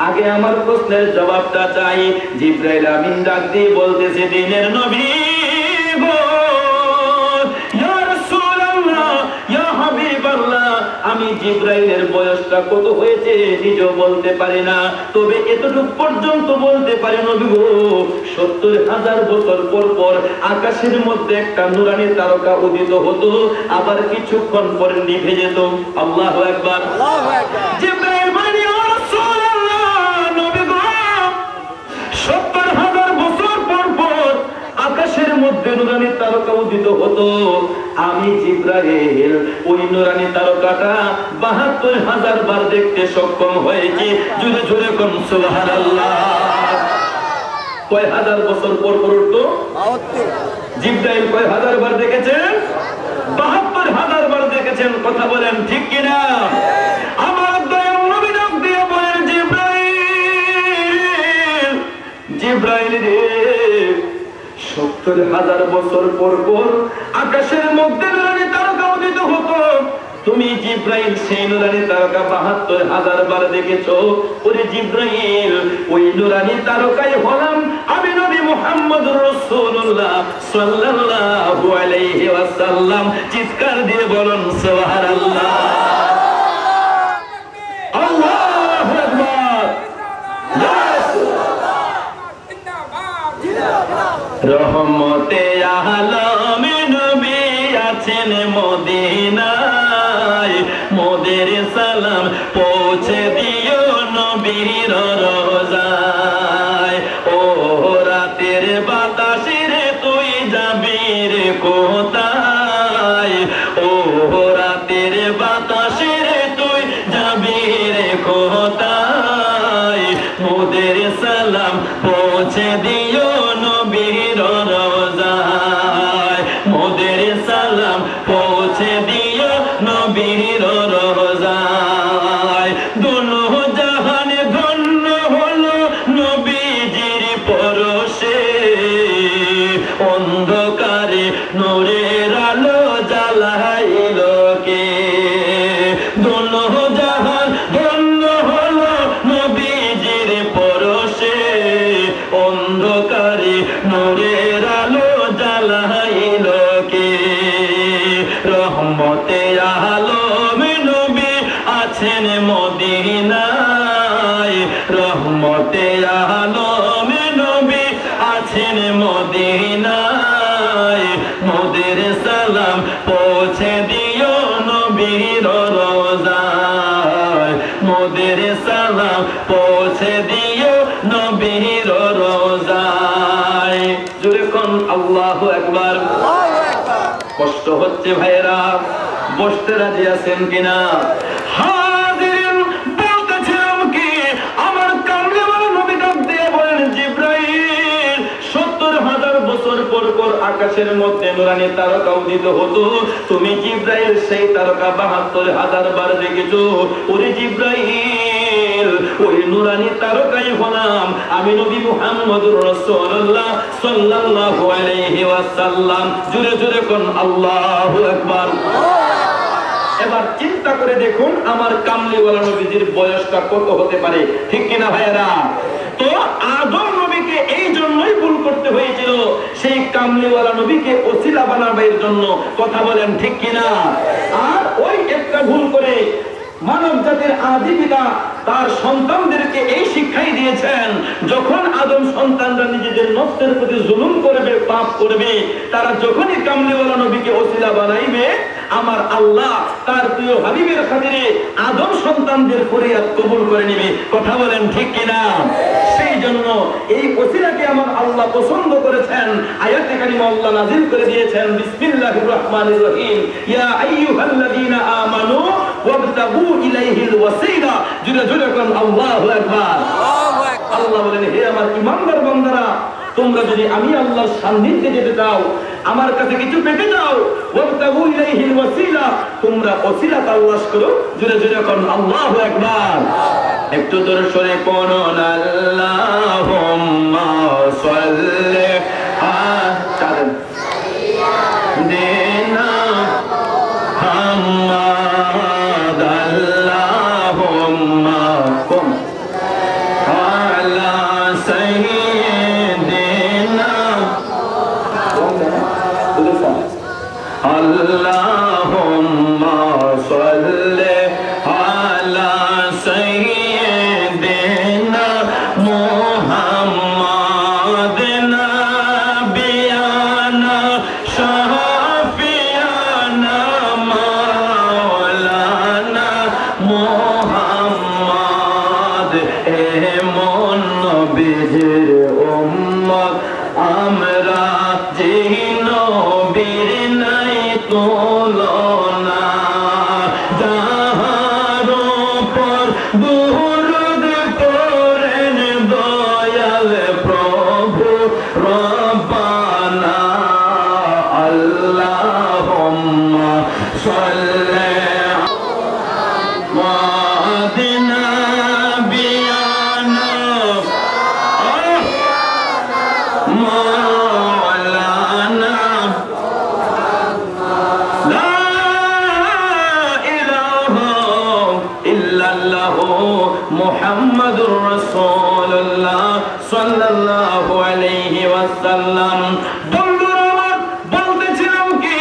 আগে আমার প্রশ্নের জবাবটা চাই। জিবরাইল আমিন ডাক দিয়ে বলতেছে, দিনের নবী গো, ইয়া রাসূলুল্লাহ, ইয়া হাবিবাল্লাহ, আমি জিবরাইলের বয়সটা কত হয়েছে নিজেও বলতে পারি না, তবে এতটুকু পর্যন্ত বলতে পারি নবী গো, ৭০,০০০ বছর পর পর আকাশের মধ্যে একটা নূরানী তারকা উদিত হতো, আবার কিছুক্ষণ পরে নিভে যেত। আল্লাহু আকবার। জিবরাইল বলেন, ইয়া রাসূলুল্লাহ, নবী গো, ৭০,০০০ বছর পর পর আকাশের মধ্যে নূরানী তারকা উদিত হতো, আমি জিবরাইল ওই নূরানী তারকাটা ৭২,০০০ বার দেখতে সক্ষম হয়েছি। জোরে জোরে কোন সুবহানাল্লাহ। কয় হাজার বছর পর পর তো জিবরাইল কয় হাজার বার দেখেছেন? ৭২,০০০ বার দেখেছেন। কথা বলেন ঠিক কিনা? আমার দয়াল নবী ডাক দিয়ে বলেন, জিবরাইল, জিবরাইল রে, ৭০,০০০ বছর পর পর আকাশের মধ্যে নূরানী তারকা উদিত হতো, তুমি জিবরাইল সেই নূরানী তারকা ৭২,০০০ বার দেখেছো। ওরে জিবরাইল, ওই নূরানী তারকাই হলাম আমি নবী মুহাম্মদুর রাসূলুল্লাহ সাল্লাল্লাহু আলাইহি ওয়াসাল্লাম। চিৎকার দিয়ে বলুন সুবহানাল্লাহ। আল্লাহু আকবার। রহমতে আলম নবী আছেন মদিনায়, মোদের সালাম পৌঁছে দিও নবীর রোজায়। ও রাতের বাতাসে রে তুই যাবি রে কোথায়? ও রাতের বাতাসে রে তুই যাবি রে কোথায়? মোদের সালাম পৌঁছে দিও নবীর রোজায়, মোদের সালাম পৌঁছে দিও নবীর রোজায়। দুনো জাহান রহমতে আলম নবী আছেন মদিনায়, মোদের সালাম পৌঁছে দিও নবীর রোজায়, মোদের সালাম পৌঁছে দিও নবীর রোজায়। জোরে কোন আল্লাহু আকবার। কষ্ট হচ্ছে ভাইরা, বসতে রাজি আছেন কিনা? হাজিরিন, বলতেছিলাম কি, আমার কামলিওয়ালা নবী ডাক দিয়ে বলেন, জিবরাইল 70,000 বছর পর পর আকাশের মধ্যে নূরানি তারকা উদিত হতো, তুমি জিবরাইল সেই তারকা 72,000 বার দেখেছো। ওরে জিবরাইল, ওই নূরানি তারকাই হলাম আমি নবী মুহাম্মদুর রাসূলুল্লাহ সাল্লাল্লাহু আলাইহি ওয়াসাল্লাম। জোরে জোরে কোন আল্লাহু আকবার। এবার চিন্তা করে দেখুন আমার কামলিওয়ালা নবীজির বয়সটা কত হতে পারে, ঠিক কিনা ভাইয়েরা? তো আদম নবীকে এই জন্যই ভুল করতে হয়েছিল, সেই কামলিওয়ালা নবীকে ওসিলা বানাবার জন্য। কথা বলেন ঠিক কিনা? আর ওই একটা ভুল করে মানব জাতির আদি পিতা তার সন্তানদেরকে এই শিক্ষাই দিয়েছেন, যখন আদম সন্তানরা নিজেদের নফসের প্রতি জুলুম করবে, পাপ করবে, তারা যখনই কামলিওয়ালা নবীকে ওসিলা বানাইবে, আমার আল্লাহ তার প্রিয় হাবিবের খাতিরে আদম সন্তানদের ফরিয়াদ কবুল করে নেবে। কথা বলেন ঠিক কিনা? সেই জন্য এই ওসিলাকে আমার আল্লাহ পছন্দ করেছেন, আয়াতে কারিমা আল্লাহ নাযিল করে দিয়েছেন, বিসমিল্লাহির রহমানির রহিম, ইয়া আইয়ুহাল্লাযীনা আমানু ওয়াবতাগু ইলাইহিল ওয়াসিলা। জোরে জোরে কোন আল্লাহু আকবার। আল্লাহ বলেন, হে আমার ঈমানদার বান্দারা, তোমরা যদি আমি আল্লাহর সান্নিধ্যে যেতে চাও, আমার কাছে কিছু পেতে চাও, ওয়াবতাগু ইলাইহিল ওয়াসিলা, তোমরা ওসিলা তালাশ করো। জোরে জোরে কোন আল্লাহু আকবার। একটু জোরে সরে কোন আল্লাহুম্মা সাল্লি আলা মুহাম্মাদ, আল্লাহুম্মা আলা সাইয়্যিদিনা আল্লাহুম্মা সাল্লি আলা সাইয়্যিদিনা মুহাম্মাদ, নাবিয়ানা শাফিয়ানা মাওলানা মুহাম্মাদ। এমন নবীর উম্মত আমরা, যে নবীর নাই তুলনা, যাহার উপর দুরূদ পড়েন দয়াল প্রভু রব্বানা। আল্লাহুম্মা সাল্লি ওয়াদিনা বিয়ানা মাওলানা, লা ইলাহা ইল্লাল্লাহু মুহাম্মাদুর রাসূলুল্লাহ সাল্লাল্লাহু আলাইহি ওয়াসাল্লাম। বন্ধুরা আমার, বলতেছিলাম কি,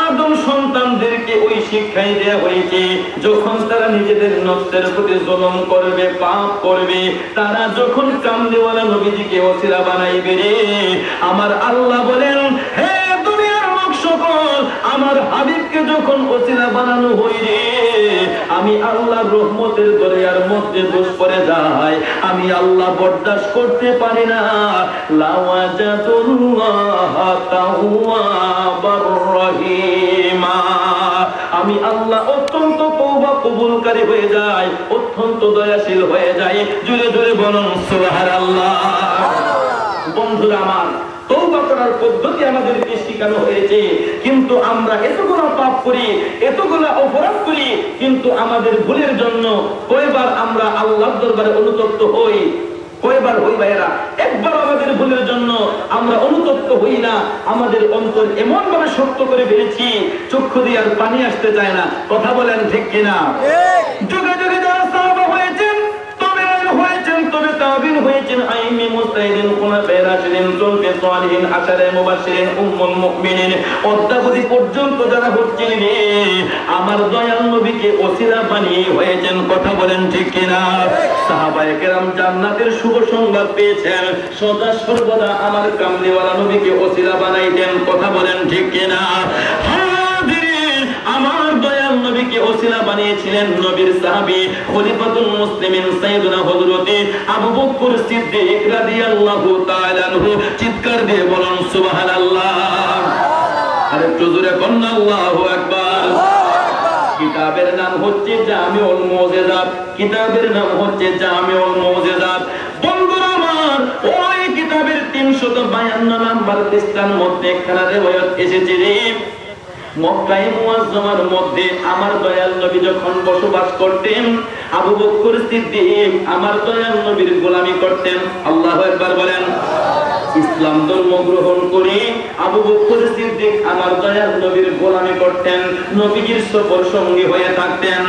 আদম সন্তানদেরকে ওই শিক্ষাই দেয়া হয়েছে, যখন তারা নিজেদের নফসের প্রতি জুলুম করবে, পাপ করবে, তারা যখন কামলিওয়ালা নবীজিকে ওসিলা বানাইবে রে, আমার আল্লাহ বলেন, হে দুনিয়ার লোক সকল, আমার হাবিবকে যখন ওসিলা বানানো হইবে, আমি আল্লাহর রহমতের দরিয়ার মধ্যে দোষ পড়ে যায়, আমি আল্লাহ বরদাস্ত করতে পারি না। লাওয়াজাতুল্লাহ তাওয়াবার রহিমা, আমি আল্লাহ অত্যন্ত তওবা কবুলকারী হয়ে যায়, অত্যন্ত দয়াশীল হয়ে যায়। জোরে জোরে বলুন সুবহানাল্লাহ। বন্ধুরা আমার, তওবা করার পদ্ধতি আমাদেরকে শেখানো হয়েছে, কিন্তু আমরা এতগুলো পাপ করি, এতগুলো অপরাধ করি, কিন্তু আমাদের ভুলের জন্য কয়বার আমরা আল্লাহর দরবারে অনুতপ্ত হই? কয়বার হই ভাইয়েরা? একবার আমাদের ভুলের জন্য আমরা অনুতপ্ত হই না, আমাদের অন্তর এমন ভাবে শক্ত করে ফেলেছি, চক্ষু দিয়ে আর পানি আসতে চায় না। কথা বলেন ঠিক কিনা? যুগে যুগে যারা সাহাবা হয়েছেন, তবে তাবিন হয়েছেন, আইমি মুস্তাহিদিন, খুলাফায়ে রাশিদিন দিন চলতে সালিহিন আশারে মুবাশশিরিন উম্মুল মুমিনিন অদ্যাবধি পর্যন্ত যারা হচ্ছেন রে আমার দয়াল নবীকে ওসিলা বানিয়ে হয়েছেন। কথা বলেন ঠিক কিনা? সাহাবায়ে কেরাম জান্নাতের শুভ সংবাদ পেয়েছেন, সদা সর্বদা আমার কামলিওয়ালা নবীকে ওসিলা বানাইতেন। কথা বলেন ঠিক কিনা? আমার দয়াল নবীকে ওসিলা বানিয়েছিলেন নবীর সাহাবী খলিফাতুল মুসলিমিন সাইয়েদনা হযরতে আবু বকর সিদ্দিক রাদিয়াল্লাহু তাআলা আনহু। চিৎকার দিয়ে বলুন সুবহানাল্লাহ। আরে জোরে বলুন আল্লাহু আকবার। কিতাবের নাম হচ্ছে জামিউল মুজিজাত, কিতাবের নাম হচ্ছে জামিউল মুজিজাত। বন্ধুরা আমার, ওই কিতাবের 352 নাম্বার পৃষ্ঠার মধ্যে একখানা রিওয়ায়াত এসেছে রে, মক্কায়ে মুআজ্জামার মধ্যে আমার দয়াল নবী যখন বসবাস করতেন, আবু বকর সিদ্দিক আমার দয়াল নবীর গোলামি করতেন। আল্লাহু আকবার বলেন। ইসলাম ধর্ম গ্রহণ করে আবু বকর সিদ্দিক আমার দয়াল নবীর গোলামি করতেন, নবীজির সফর সঙ্গী হয়ে থাকতেন।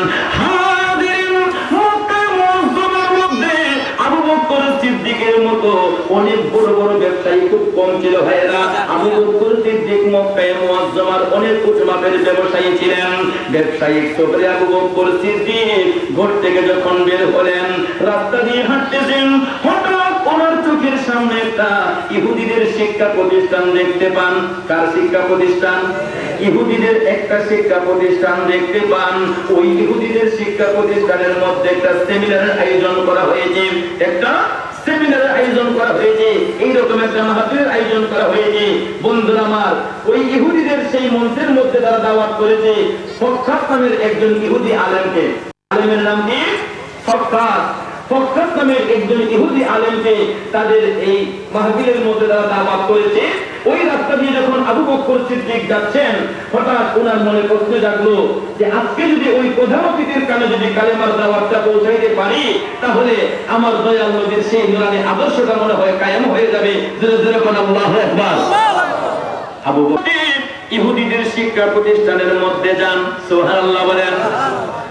আবু বকর সিদ্দিকের মতো অনেক বড় বড় ব্যবসায়ী খুব কম ছিল ভাইরা। আবু বকর সিদ্দিক মক্কায়ে মুআজ্জামার অনেক উঁচু মাপের ব্যবসায়ী ছিলেন। ব্যবসায়িক সফরে আবু বকর সিদ্দিক ঘর থেকে যখন বের হলেন, রাস্তা দিয়ে হাঁটতেছেন, হঠাৎ ওনার চোখের সামনে একটা ইহুদিদের শিক্ষা প্রতিষ্ঠান দেখতে পান। কার শিক্ষা প্রতিষ্ঠান? ইহুদিদের একটা শিক্ষা প্রতিষ্ঠান দেখতে পান। ওই ইহুদিদের শিক্ষা প্রতিষ্ঠানের মধ্যে একটা সেমিনারের আয়োজন করা হয়েছে, একটা সেমিনারের আয়োজন করা হয়েছে, এইরকম একটা মাহফিলের আয়োজন করা হয়েছে। বন্ধুরা আমার, ওই ইহুদিদের সেই মঞ্চের মধ্যে তারা দাওয়াত করেছে ফক্কাত নামের একজন ইহুদি আলেমকে। আলেমের নাম কি? ফক্কাত। ফক্কাত নামের একজন ইহুদি আলেমকে তাদের এই মাহফিলের মধ্যে তারা দাওয়াত করেছে। ওই রাস্তা দিয়ে যখন আবু বকর সিদ্দিক যাচ্ছেন, হঠাৎ ওনার মনে প্রশ্ন জাগলো যে আজকে যদি ওই প্রধান অতিথির কানে যদি কালেমার দাওয়াতটা পৌঁছাইতে পারি, তাহলে আমার দয়াল নবীর সেই নুরানি আদর্শটা মনে হয় কায়েম হয়ে যাবে। জোরে জোরে বলেন আল্লাহু আকবার। আবু বকর ইহুদিদের শিক্ষা প্রতিষ্ঠানের মধ্যে যান, সুবহানাল্লাহ বলেন।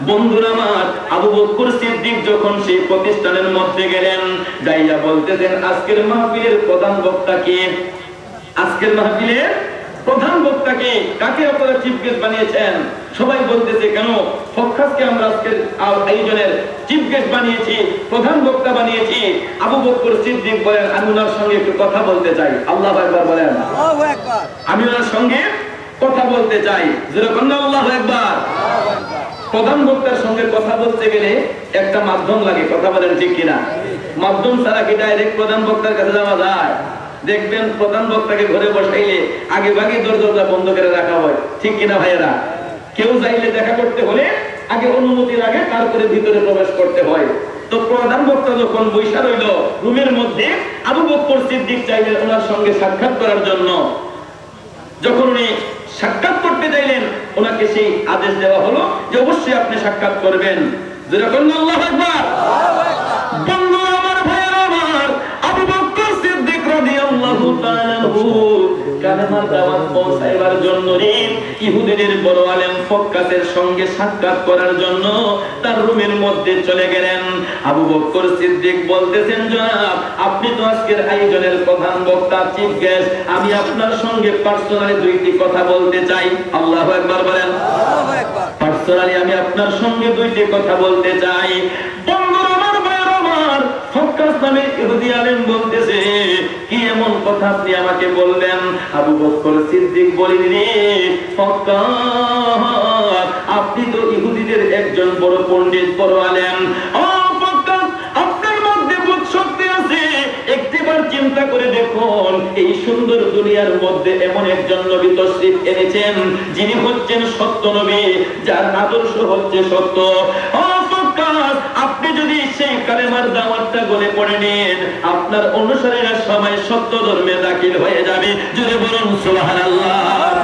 বন্ধুরা আমার, আবু বকর সিদ্দিক যখন সেই প্রতিষ্ঠানের মধ্যে গেলেন, যাইয়া বলতেছেন আজকের মাহফিলের প্রধান বক্তা কে? আজকের মাহফিলের প্রধান বক্তা কে? কাকে আপনারা চিফ গেস্ট বানিয়েছেন? সবাই বলতেছে কেন ফক্কাতকে আমরা আজকের আয়োজনের চিফ গেস্ট বানিয়েছি, প্রধান বক্তা বানিয়েছি। আবু বকর সিদ্দিক বলেন আমি ওনার সঙ্গে একটু কথা বলতে চাই। আল্লাহু আকবার বলেন। আল্লাহু আকবার। আমি ওনার সঙ্গে কথা বলতে চাই। যেরকম আল্লাহু আকবার। প্রধান বক্তার সঙ্গে কথা বলতে গেলে একটা মাধ্যম লাগে। কথা বলেন ঠিক কিনা? মাধ্যম ছাড়া কি ডাইরেক্ট প্রধান বক্তার কাছে যাওয়া যায়? দেখবেন প্রধান বক্তাকে ঘরে বসাইলে আগে ভাগে দরজা বন্ধ করে রাখা হয়, ঠিক কিনা ভাইয়েরা? কেউ যাইলে দেখা করতে হলে আগে অনুমতির আগে তারপরে ভিতরে প্রবেশ করতে হয়। তো প্রধান বক্তা যখন বৈশা রইল রুমের মধ্যে, আবু বকর সিদ্দিক চাইলেন ওনার সঙ্গে সাক্ষাৎ করার জন্য। যখন উনি সাক্ষাৎ করতে চাইলেন, ওনাকে সেই আদেশ দেওয়া হলো যে অবশ্যই আপনি সাক্ষাৎ করবেন। যেরকম আল্লাহু আকবার। বন্ধুরা আমার, ভাইয়েরা আমার, আবু বকর সিদ্দিক রাদিয়াল্লাহু তাআলা আনহু কালেমার দাওয়াত পৌঁছাইবার জন্য ইহুদিদের বড় আলেম ফক্কাতের সঙ্গে সাক্ষাৎ করার জন্য তার রুমের মধ্যে চলে গেলেন। আবু বকর সিদ্দিক বলতেছেন জনাব, আপনি তো আজকের আয়োজনের প্রধান বক্তা, চিফ গেস্ট, আমি আপনার সঙ্গে পার্সোনালি দুইটি কথা বলতে চাই। আল্লাহু আকবার বলেন। আল্লাহু আকবার। পার্সোনালি আমি আপনার সঙ্গে দুইটি কথা বলতে চাই। বন্ধুরা আমার, ভাইয়েরা আমার, ফক্কাত নামে ইহুদি আলেম বলতেছে কি এমন কথা আপনি আমাকে বললেন? আবু বকর সিদ্দিক বলেন ফক্কাত, আপনি তো ইহুদিদের একজন বড় পণ্ডিত, বড় আলেম। ও ফক্কাত, আপনার মধ্যে বুঝ শক্তি আছে। একটিবার চিন্তা করে দেখুন, এই সুন্দর দুনিয়ার মধ্যে এমন একজন নবী তশরিফ এনেছেন যিনি হচ্ছেন সত্য নবী, যার আদর্শ হচ্ছে সত্য। ও ফক্কাত, আপনি যদি সেই কালেমার দাওয়াতটা গলে পড়ে নেন, আপনার অনুসারীরা সবাই সত্য ধর্মে দাখিল হয়ে যাবে। জোরে বলুন সুবহানাল্লাহ।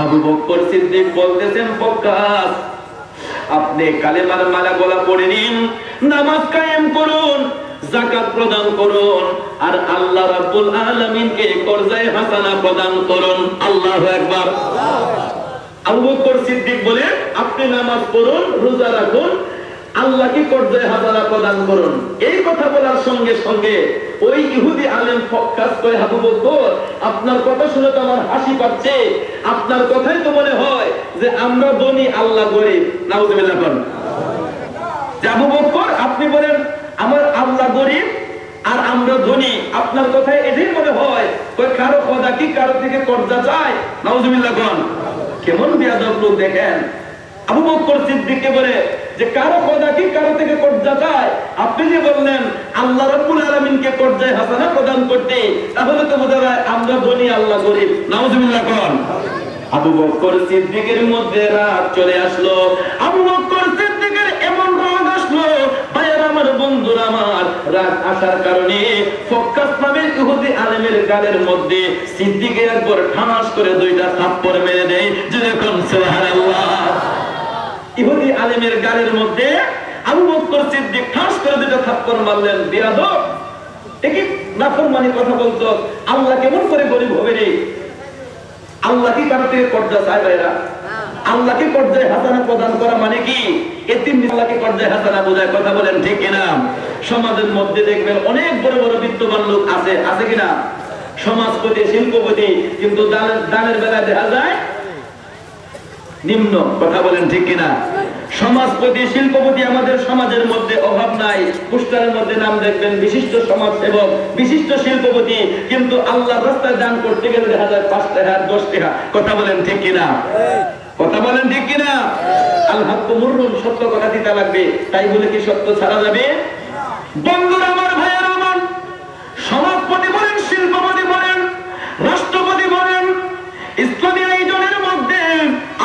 আবু বকর সিদ্দিক বলতেছেন ফক্কাত, আপনি কালেমার মালা গলা পড়ে নিন, নামাজ কায়েম করুন, যাকাত প্রদান করুন, আর আল্লাহ রাব্বুল আলামিনকে করজায়ে হাসানা প্রদান করুন। আল্লাহু আকবার। আবু বকর সিদ্দিক বলেন আপনি নামাজ পড়ুন, রোজা রাখুন, আল্লাহকে কর্জে হাসানা প্রদান করুন। এই কথা বলার সঙ্গে সঙ্গে ওই ইহুদি আলেম ফক্কাস করে, আবু বকর আপনার কথা শুনে তো আমার হাসি পাচ্ছে, আপনার কথাই তো মনে হয় যে আমরা ধনী আল্লাহ গরিব। নাউজুবিল্লাহ বলেন। আবু বকর আপনি বলেন আমার আল্লাহ গরিব আর আমরা ধনী, আপনার কথায় এটাই মনে হয় কারো খোদা কি কারো থেকে কর্জা চায়? নাউজুবিল্লাহ বলেন। কেমন বেয়াদব লোক দেখেন। আবু বকর সিদ্দিককে বলে যে কারো খোদা কি কারো থেকে কর্জা চায়? আপনি যে বললেন আল্লাহ রাব্বুল আলামিনকে কর্জায় হাসানা প্রদান করতে, তাহলে তো বোঝা যায় আমরা ধনী আল্লাহ গরিব। নাউজুবিল্লাহ বলেন। আবু বকর সিদ্দিকের মধ্যে রাগ চলে আসলো। আবু বকর সিদ্দিকের এমন রাগ আসলো, ভাইয়ের আমার, বন্ধুরা আমার, রাগ আসার কারণে ফক্কাস নামের ইহুদি আলেমের গালের মধ্যে সিদ্দিকে একবার ঠাস করে দুইটা থাপ্পড় মেরে দেয়। যেরকম সুবহানাল্লাহ। ইহুদি আলেমের গালের মধ্যে আবু বকর সিদ্দিক ঠাস করে দুইটা থাপ্পড় মারলেন। বেয়াদব, ঠিকই নাফরমানি কথা বলতো। আল্লাহ কেমন করে গরিব হবে রে? আল্লাহ কি কারো থেকে কর্জা চায়? ভাইরা, আল্লাহকে কর্জায় হাসানা প্রদান করা মানে কি? এতিম আল্লাহকে কর্জায় হাসানা বোঝায়। কথা বলেন ঠিক কিনা? সমাজের মধ্যে দেখবেন অনেক বড় বড় বিত্তবান লোক আছে, আছে কিনা? সমাজপতি, শিল্পপতি, কিন্তু দানের বেলায় দেখা যায় নিম্ন। কথা বলেন ঠিক কিনা? সমাজপতি, শিল্পপতি আমাদের সমাজের মধ্যে অভাব নাই। পোস্টারের মধ্যে নাম দেখবেন বিশিষ্ট সমাজসেবক, বিশিষ্ট শিল্পপতি, কিন্তু আল্লাহর রাস্তায় দান করতে গেলে দেখা যায় 5 টাকা 10 টাকা। কথা বলেন ঠিক কিনা? কথা বলেন ঠিক কিনা? আল হাক্কু মুররুন, সত্য কথা দিতে লাগবে। তাই বলে কি সত্য ছাড়া যাবে? বন্ধুরা আমার, ভাইয়েরা আমার, সমাজপতি বলেন, শিল্পপতি বলেন, রাষ্ট্রপতি বলেন, ইসলামী আয়োজনের মধ্যে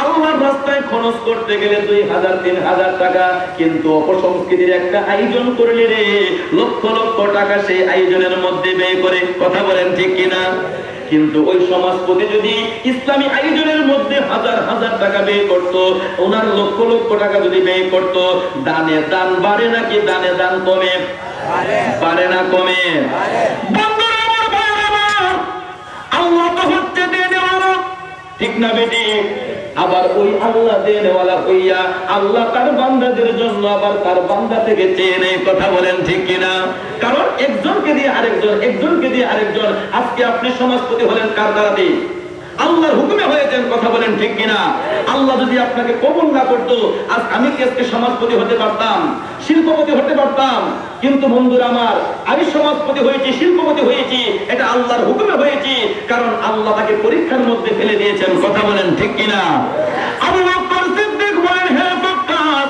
আল্লাহর রাস্তায় খরচ করতে গেলে 2000-3000 টাকা, কিন্তু অপসংস্কৃতির একটা আয়োজন করলে রে লক্ষ লক্ষ টাকা সেই আয়োজনের মধ্যে ব্যয় করে। কথা বলেন ঠিক কিনা? কিন্তু ওই সমাজপতি যদি ইসলামী আয়োজনের মধ্যে হাজার হাজার টাকা ব্যয় করত, ওনার লক্ষ লক্ষ টাকা যদি ব্যয় করত, দানে দান বাড়ে নাকি দানে দান কমে? বাড়ে না কমে? আল্লাহ তো হচ্ছে দেনেওয়ালা, ঠিক না বেটি? আবার ওই আল্লাহ দেনেওয়ালা হইয়া আল্লাহ তার বান্দাদের জন্য আবার তার বান্দা থেকে চেয়ে নেয়। কথা বলেন ঠিক কিনা? কারণ একজনকে দিয়ে আরেকজন, একজনকে দিয়ে আরেকজন। আজকে আপনি সমাজপতি হলেন কার দ্বারা দিয়ে? আল্লাহর হুকুমে হয়েছেন। কথা বলেন ঠিক কিনা? আল্লাহ যদি আপনাকে কবুল না করতো, আজ আমি কি আজকে সমাজপতি হতে পারতাম, শিল্পপতি হতে পারতাম? কিন্তু বন্ধুরা আমার, আমি সমাজপতি হয়েছি, শিল্পপতি হয়েছি, এটা আল্লাহর হুকুমে হয়েছি, কারণ আল্লাহ তাকে পরীক্ষার মধ্যে ফেলে দিয়েছেন। কথা বলেন ঠিক কিনা? আবু বকর সিদ্দিক বলেন, হে ফক্কাস,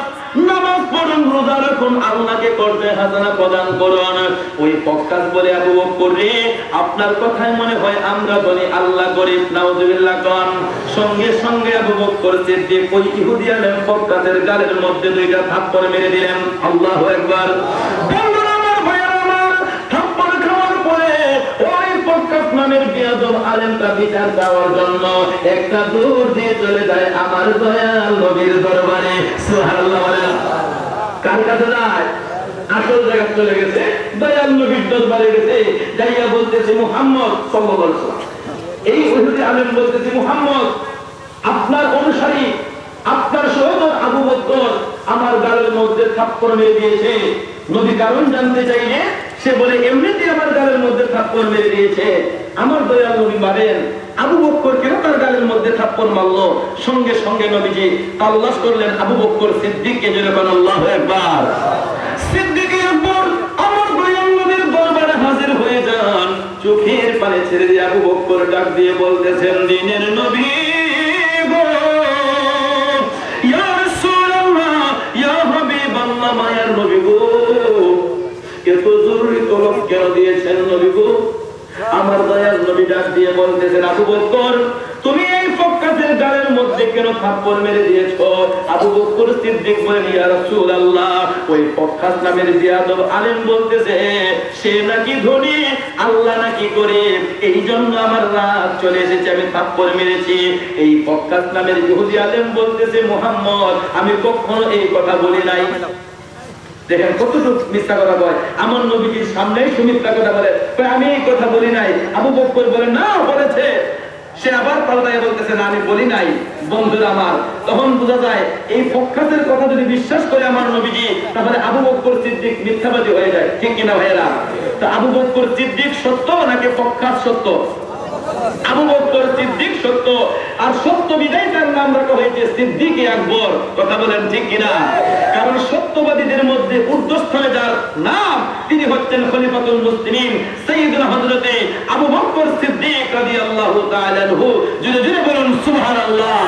নামাজ পড়ুন, রোজা রাখুন, আল্লাহকে কর্জায় হাসানা প্রদান করুন। ওই ফক্কাস বলে, আবু বকর রে, আপনার কথায় মনে হয় আমরা বলি আল্লাহ গরিব। নাউজুবিল্লাহ কোন? সঙ্গে সঙ্গে আবু বকর সিদ্দিক ওই ইহুদি আলেম ফক্কাসের গালের মধ্যে দুইটা থাপ্পড় মেরে দিলেন। আল্লাহু আকবার। বন্ধুরা আমার, ভাইয়েরা আমার, থাপ্পড় খাওয়ার পরে ওই ফক্কাস নামের বেয়াদব আলেমটা বিচার দেওয়ার জন্য একটা দূর দিয়ে চলে যায় আমার দয়াল নবীর দরবারে। সুবহানাল্লাহ। কার কাছে যায়? আসল জায়গা চলে গেছে, দয়াল নবীর দরবারে গেছে। যাইয়া বলতেছে, মুহাম্মদ সাল্লাল্লাহু আলাইহি ওয়াসাল্লাম, এই ইহুদি আলেম বলতেছে, মুহাম্মদ আপনার অনুসারী, আপনার সহোদর আবু বকর আমার গালের মধ্যে থাপ্পড় মেরে দিয়েছে। নবী কারণ জানতে চাইলে সে বলে, এমনিতেই আমার গালের মধ্যে থাপ্পড় মেরে দিয়েছে। আমার দয়াল নবী মারেন, আবু বকর কেন তার গালের মধ্যে থাপ্পড় মারলো? সঙ্গে সঙ্গে নবীজি তালাশ করলেন আবু বকর সিদ্দিককে। যেরকম আল্লাহু আকবার। সিদ্দিকের উপর আমার দয়াল নবীর দরবারে হাজির হয়ে যান। চোখের পানি ছেড়ে দিয়ে আবু বকর ডাক দিয়ে বলতেছেন, দিনের নবী গো, ইয়া রাসূলুল্লাহ, ইয়া হাবিবাল্লাহ, মায়ার নবী গো, এত জরুরি তলব কেন দিয়েছেন নবী গো? আমার দয়াল নবী ডাক দিয়ে বলতেছেন, আবু বকর তুমি এই ফক্কাসের গালের মধ্যে কেন থাপ্পড় মেরে দিয়েছো? আবু বকর সিদ্দিক বলেন, ইয়া রাসূলুল্লাহ, ওই ফক্কাস নামের বেয়াদব আলেম বলতেছে সে নাকি ধনী, আল্লাহ নাকি গরিব, এই জন্য আমার রাগ চলে এসেছে, আমি থাপ্পড় মেরেছি। এই ফক্কাস নামের ইহুদি আলেম বলতেছে, মুহাম্মদ আমি কখনো এই কথা বলি নাই। দেখেন কতটুকু মিথ্যা কথা বলে। আমার নবীজির সামনেই সুমিথ্যা কথা বলে, আমি এই কথা বলি নাই। আবু বকর বলেন, না বলেছে। সে আবার পাল্টায় বলতেছে না আমি বলি নাই। বন্ধুরা আমার, তখন বোঝা যায় এই ফক্কাতের কথা যদি বিশ্বাস করে আমার নবীজি, তাহলে আবু বকর সিদ্দিক মিথ্যাবাদী হয়ে যায়, ঠিক কিনা ভাইয়েরা? তো আবু বকর সিদ্দিক সত্য নাকি ফক্কাত সত্য? আবু বকর সিদ্দিক সত্য, আর সত্য বিদায় তার নাম রাখা হয়েছে সিদ্দিকে আকবর। কথা বলেন ঠিক কিনা? কারণ সত্যবাদীদের মধ্যে ঊর্ধ্বস্থানে যার নাম, তিনি হচ্ছেন খলিফাতুল মুসলিমিন সাইয়্যিদুনা হযরতে আবু বকর সিদ্দিক রাদিয়াল্লাহু তাআলা আনহু। জোরে জোরে বলুন সুবহানাল্লাহ।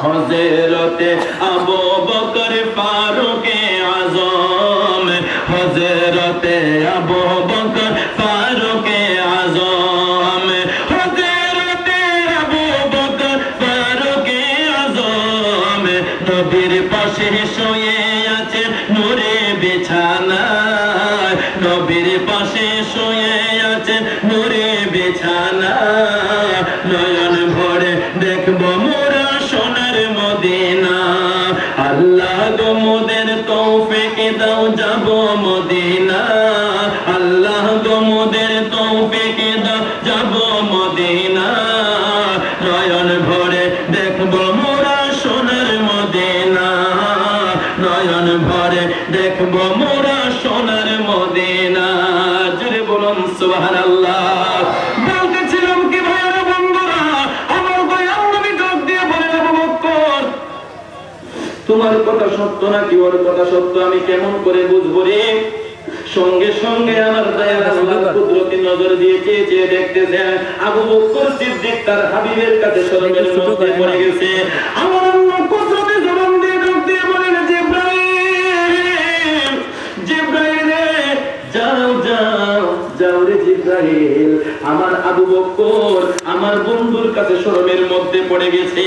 হযরতে আবু বকর ফারুকে আযম, হযরতে আবু বকর ফারুকে আযম, হযরতে আবু বকর ফারুকে আযম, নবীর পাশে শুয়ে আছে নূরে বিছানায়, নবীর পাশে শুয়ে আছে নূরে বিছানায়, নয়ন ভরে দেখব মোরা সোনার মদিনা, আল্লাহ গো মোদের তৌফিক দাও যাব মদিনা, আল্লাহ গো মোদের তৌফিক দাও যাব মদিনা, নয়ন ভরে দেখব মোরা সোনার মদিনা, নয়ন ভরে দেখব মোরা সোনার মদিনা। জোরে বলুন সুবহানাল্লাহ। বলতেছিলাম কি ভাইরা বন্ধুরা, আমার দয়াল নবী ডাক দিয়ে বলেন আবু বকর, তোমার কথা সত্য নাকি ওর কথা সত্য আমি কেমন করে বুঝবো রে? সঙ্গে সঙ্গে আমার দয়াল আল্লাহ কুদরতি নজর দিয়ে চেয়ে দেখতেছেন আবু বকর সিদ্দিক তার হাবিবের কাছে শরমের মধ্যে পড়ে গেছে। আমার আল্লাহ কুদরতি জবান দিয়ে ডাক দিয়ে বলেন জিবরাইল, জিবরাইল রে যাও যাও যাও রে জিবরাইল, আমার আবু বকর আমার বন্ধুর কাছে শরমের মধ্যে পড়ে গেছে।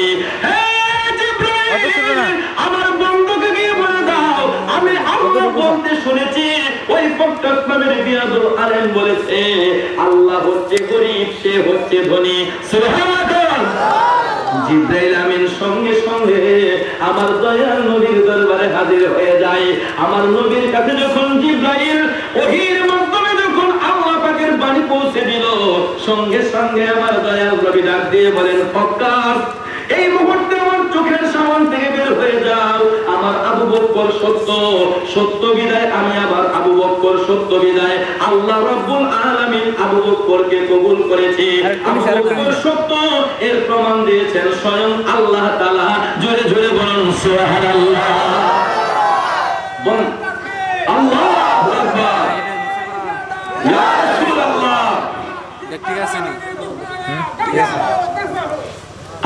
আমার বন্ধুকে গিয়ে বলে দাও আমি আল্লাহ বলতে শুনেছি ওই ফক্কাত নামের বিয়াদুল আলেম বলেছে আল্লাহ হচ্ছে গরীব, সে হচ্ছে ধনী। সুবহানাল্লাহ। জিবরাইল আমিন সঙ্গে সঙ্গে আমার দয়াল নবীর দরবারে হাজির হয়ে যায়। আমার নবীর কাছে যখন জিবরাইল ওহীর মাধ্যমে যখন আল্লাহ পাকের বাণী পৌঁছে দিল, সঙ্গে সঙ্গে আমার দয়াল নবী ডাক দিয়ে বলেন ফক্কাত, এই মুহূর্তে আমার চোখের সামনে থেকে বের হয়ে যাও, আমার আবু বকর সত্য, সত্য বিদায় আমি আবার আবু বকর সত্য বিদায় আল্লাহ রাব্বুল আলামিন আবু বকরকে কবুল করেছে। আবু বকর সত্য এর প্রমাণ দিয়েছেন স্বয়ং আল্লাহ তাআলা। জোরে জোরে বলুন সুবহানাল্লাহ। বলুন আল্লাহু আকবার। ইয়া রাসূলুল্লাহ। ঠিক আছে নি? ঠিক আছে।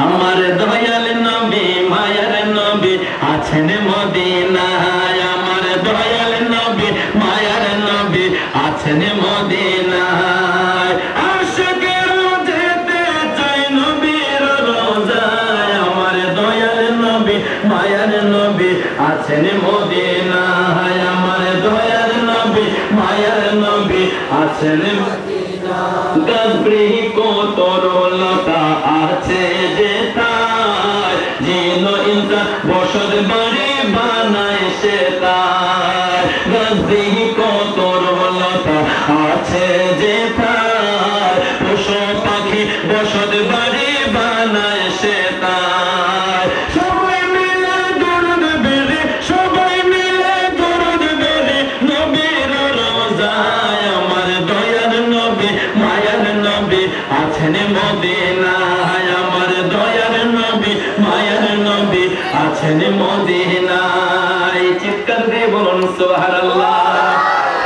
আমার দয়াল নবী মায়ার নবী আছেন মদিনায়, আমার দয়াল নবী মায়ার নবী আছেন মদিনায়, আশিকেরা যেতে চায় নবীর রোজায়, আমার দয়াল নবী মায়ার নবী আছেন মদিনায়, আমার দয়াল নবী মায়ার নবী আছেন মদিনায়। গবরি কো তরলতা আছে যেতায়, জিন ইনসান বসত বাড়ি বানায় সে তাই, গবরি কো তরলতা আছে যেতায়, পশু পাখি বসত বাড়ি বানায় সে তাই, সবাই মিলে দরুদ বেড়ে, সবাই মিলে দরুদ বেড়ে নবীর রোজায়, আমার দয়াল নবী মায়ার নবী আছেন মদিনায়, আমার দয়াল নবী মায়ার নবী আছেন মদিনায়। চিৎকার দিয়ে বলুন সুবহানাল্লাহ।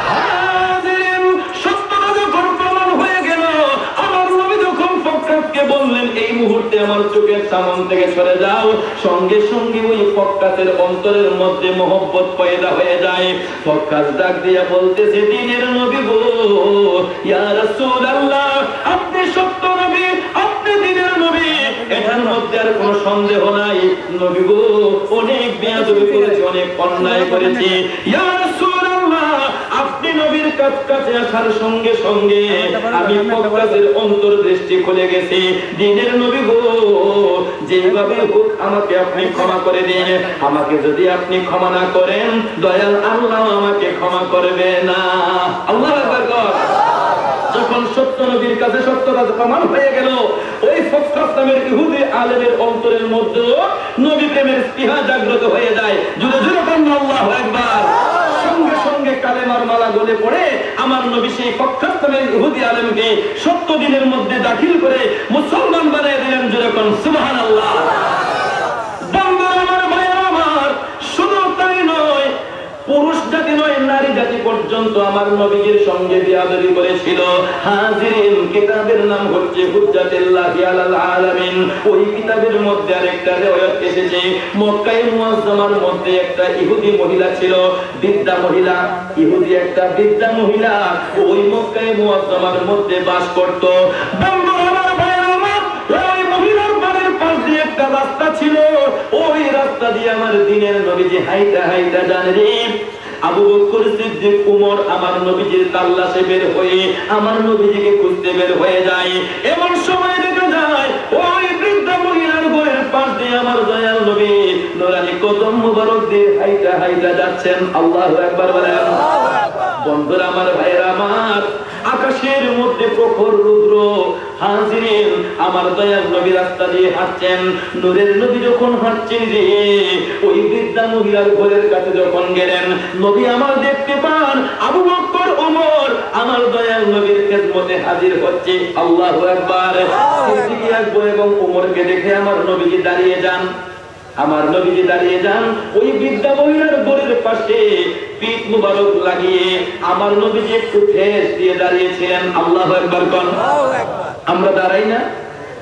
হাজিরিন, সত্যটা যখন প্রমাণ হয়ে গেল, আমার নবী যখন ফক্কাতকে বললেন এই মুহূর্তে আমার চোখের সামনে থেকে সরে যাও, সঙ্গে সঙ্গে ওই ফক্কাতের অন্তরের মধ্যে মহব্বত পয়দা হয়ে যায়। ফক্কাত ডাক দিয়া বলতেছে দ্বীনের নবী গো, ইয়া রাসূলুল্লাহ, আপনি সত্য নবী, আপনি দ্বীনের নবী, এটার মধ্যে আর কোনো সন্দেহ নাই। নবী গো, অনেক বেয়াদবি করেছি, অনেক অন্যায় করেছি। ইয়া রাসূলুল্লাহ, আপনি নবীর কাছে আসার সঙ্গে সঙ্গে আমি ফক্কাতের অন্তর্দৃষ্টি খুলে গেছি। দ্বীনের নবী গো, যেভাবে হোক আমাকে আপনি ক্ষমা করে দিন, আমাকে যদি আপনি ক্ষমা না করেন দয়াল আল্লাহ আমাকে ক্ষমা করবে না। আল্লাহু আকবার। যখন সত্য নবীর কাছে সত্যতা প্রমাণ হয়ে গেল, ওই ফখরাত নামের ইহুদি আলেমের অন্তরের মধ্যে নবী প্রেমের স্পৃহা জাগ্রত হয়ে যায়। জোরে জোরে বলুন আল্লাহু আকবার। সঙ্গে সঙ্গে কালেমার মালা গলে পড়ে আমার নবী সেই ফখরাত নামের ইহুদি আলেমকে 70 দিনের মধ্যে দাখিল করে মুসলমান বানিয়ে দিলেন। জোরে বলুন সুবহানাল্লাহ। পুরুষ জাতি নয়, নারী জাতি পর্যন্ত আমার নবীর সঙ্গে বিয়াদবি করেছিল। হাজিরিন, কিতাবের নাম হচ্ছে হুজ্জাতুল্লাহি আলাল আলামিন। ওই কিতাবের মধ্যে আরেকটা riwayat এসেছে, মক্কায়ে মুআজ্জামার মধ্যে একটা ইহুদি মহিলা ছিল, বৃদ্ধা মহিলা। ইহুদি একটা বৃদ্ধা মহিলা ওই মক্কায়ে মুআজ্জামার মধ্যে বাস করত। ওই মহিলার বাড়ির পাশ দিয়ে একটা রাস্তা ছিল, ওই রাস্তা দিয়ে আমার দিনের নবীজি হাইটা হাইটা যান রে। আবু বকর সিদ্দিক, উমর আমার নবীজির তাল্লাশে বের হয়ে আমার নবীজিকে খুঁজতে বের হয়ে যায়। এমন সময় দেখা যায় ওই বৃদ্ধা মহিলার ঘরের পাশ দিয়ে আমার দয়াল নবী নূরানি কদম মুবারক দিয়ে হাইটা হাইটা যাচ্ছেন। আল্লাহু আকবার বলেন। বন্ধুরা আমার, ভাইরা আমার, আকাশের মধ্যে প্রখর রুদ্র। হাজিরিন, আমার দয়াল নবী রাস্তা দিয়ে হাঁটছেন। নূরের নবী যখন হাঁটছেন রে, ওই বৃদ্ধা মহিলার ঘরের কাছে যখন গেলেন, নবী আমার দেখতে পান আবু বকর, ওমর আমার দয়াল নবীর খেদমতে হাজির হচ্ছে। আল্লাহু আকবার। সিদ্দিক আকবর এবং ওমরকে দেখে আমার নবীজি দাঁড়িয়ে যান। আমার নবীজি দাঁড়িয়ে যান ওই বৃদ্ধা মহিলার ঘরের পাশে, পিঠ মুবারক লাগিয়ে আমার নবীজি একটু ঠেস দিয়ে দাঁড়িয়েছিলেন। আল্লাহু আকবার কোন। আমরা দাঁড়াই না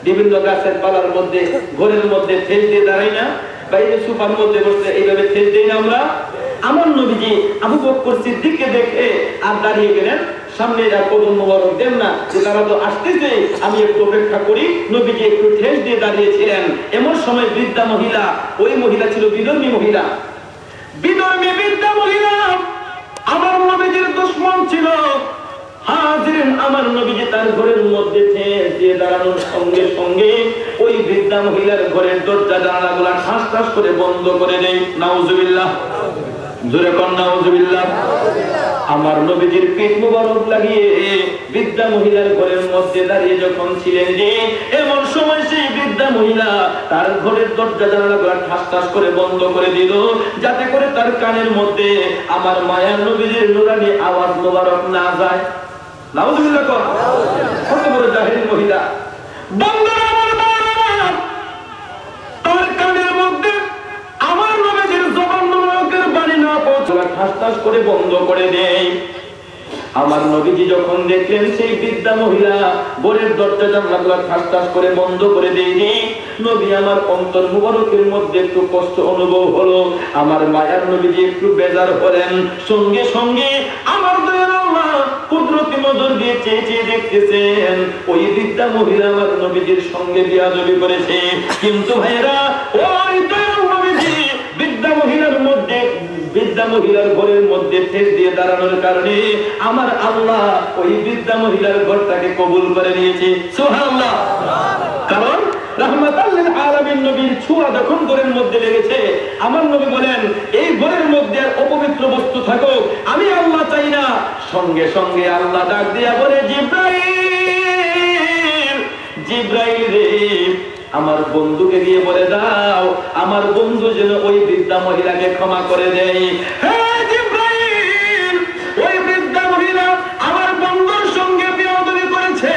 বিভিন্ন গাছের পালার মধ্যে, ঘরের মধ্যে ঠেস দিয়ে দাঁড়াই না, বাইরে সোফার মধ্যে বসে এইভাবে ঠেস দিই না আমরা। আমার নবীজি আবু বকর সিদ্দিককে দেখে আর দাঁড়িয়ে গেলেন। সামনে যা কদম মুবারক দেন না যে তারা তো আসতেছে, আমি একটু অপেক্ষা করি। নবীজি একটু ঠেস দিয়ে দাঁড়িয়েছিলেন। এমন সময় বৃদ্ধা মহিলা, ওই মহিলা ছিল বিধর্মী মহিলা, বিধর্মী বৃদ্ধা মহিলা আমার নবীজির দুশমন ছিল। হাজিরিন, আমার নবীজি তার ঘরের মধ্যে ঠেস দিয়ে দাঁড়ানোর সঙ্গে সঙ্গে ওই বৃদ্ধা মহিলার ঘরের দরজা জানালাগুলা ঠাস ঠাস করে বন্ধ করে দেয়। নাউজুবিল্লাহ। জোরে কোন নাউজুবিল্লাহ। আমার নবীজির পিঠ মুবারক লাগিয়ে বৃদ্ধা মহিলার ঘরের মধ্যে দাঁড়িয়ে যখন ছিলেন যে, এমন সময় সেই বৃদ্ধা মহিলা তার ঘরের দরজা জানালাগুলো ঠাস ঠাস করে বন্ধ করে দিল, যাতে করে তার কানের মধ্যে আমার মায়ার নবীজির নুরানি আওয়াজ মুবারক না যায়। নাউজুবিল্লাহ। কত বড় জাহেল মহিলা। বন্ধুরা আমার, তার কানের মধ্যে আমার নবীজির জবান মুবারকের বাণী না পৌঁছালে ঠাস ঠাস করে বন্ধ করে দেয়। আমার নবীজি যখন দেখলেন সেই বৃদ্ধা মহিলা ঘরের দরজা জানালাগুলো ঠাস ঠাস করে বন্ধ করে দেয়নি, নবী আমার অন্তর মুবারকের মধ্যে একটু কষ্ট অনুভব হলো। আমার মায়ার নবীজি একটু বেজার হলেন। সঙ্গে সঙ্গে আমার দয়াল আল্লাহ কুদরতি নজর দিয়ে চেয়ে চেয়ে দেখতেছেন ওই বৃদ্ধা মহিলা আমার নবীজির সঙ্গে বিয়াদবি করেছে। কিন্তু ভাইরা, ওই দয়াল নবীজি বৃদ্ধা মহিলার মধ্যে, বৃদ্ধা মহিলার ঘরের মধ্যে ঠেস দিয়ে দাঁড়ানোর কারণে আমার আল্লাহ ওই বৃদ্ধা মহিলার ঘরটাকে কবুল করে নিয়েছে। সুবহানাল্লাহ। কারণ রাহমাতাল লিল আলামিন নবীর ছোঁয়া যখন ঘরের মধ্যে লেগেছে, আমার নবী বলেন এই ঘরের মধ্যে আর অপবিত্র বস্তু থাকুক আমি আল্লাহ চাই না। সঙ্গে সঙ্গে আল্লাহ ডাক দিয়া বলে, জিবরাইল, জিবরাইল রে, আমার বন্ধুকে গিয়ে বলে দাও আমার বন্ধু যেন ওই বৃদ্ধা মহিলাকে ক্ষমা করে দেয়। হ্যাঁ জিবরাইল, ওই বৃদ্ধা মহিলা আমার বন্ধুর সঙ্গে বিয়াদবি করেছে,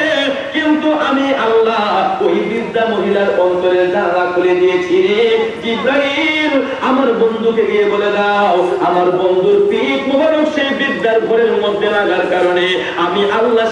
কিন্তু আমি আল্লাহ ওই বৃদ্ধা মহিলার অন্তরের জানালা খুলে দিয়েছি। জিবরাইল, আমার বন্ধুকে গিয়ে বলে দাও আমার বন্ধুর পিঠ মুবারক সেই বৃদ্ধার ঘরের মধ্যে লাগার কারণে আমি আল্লাহ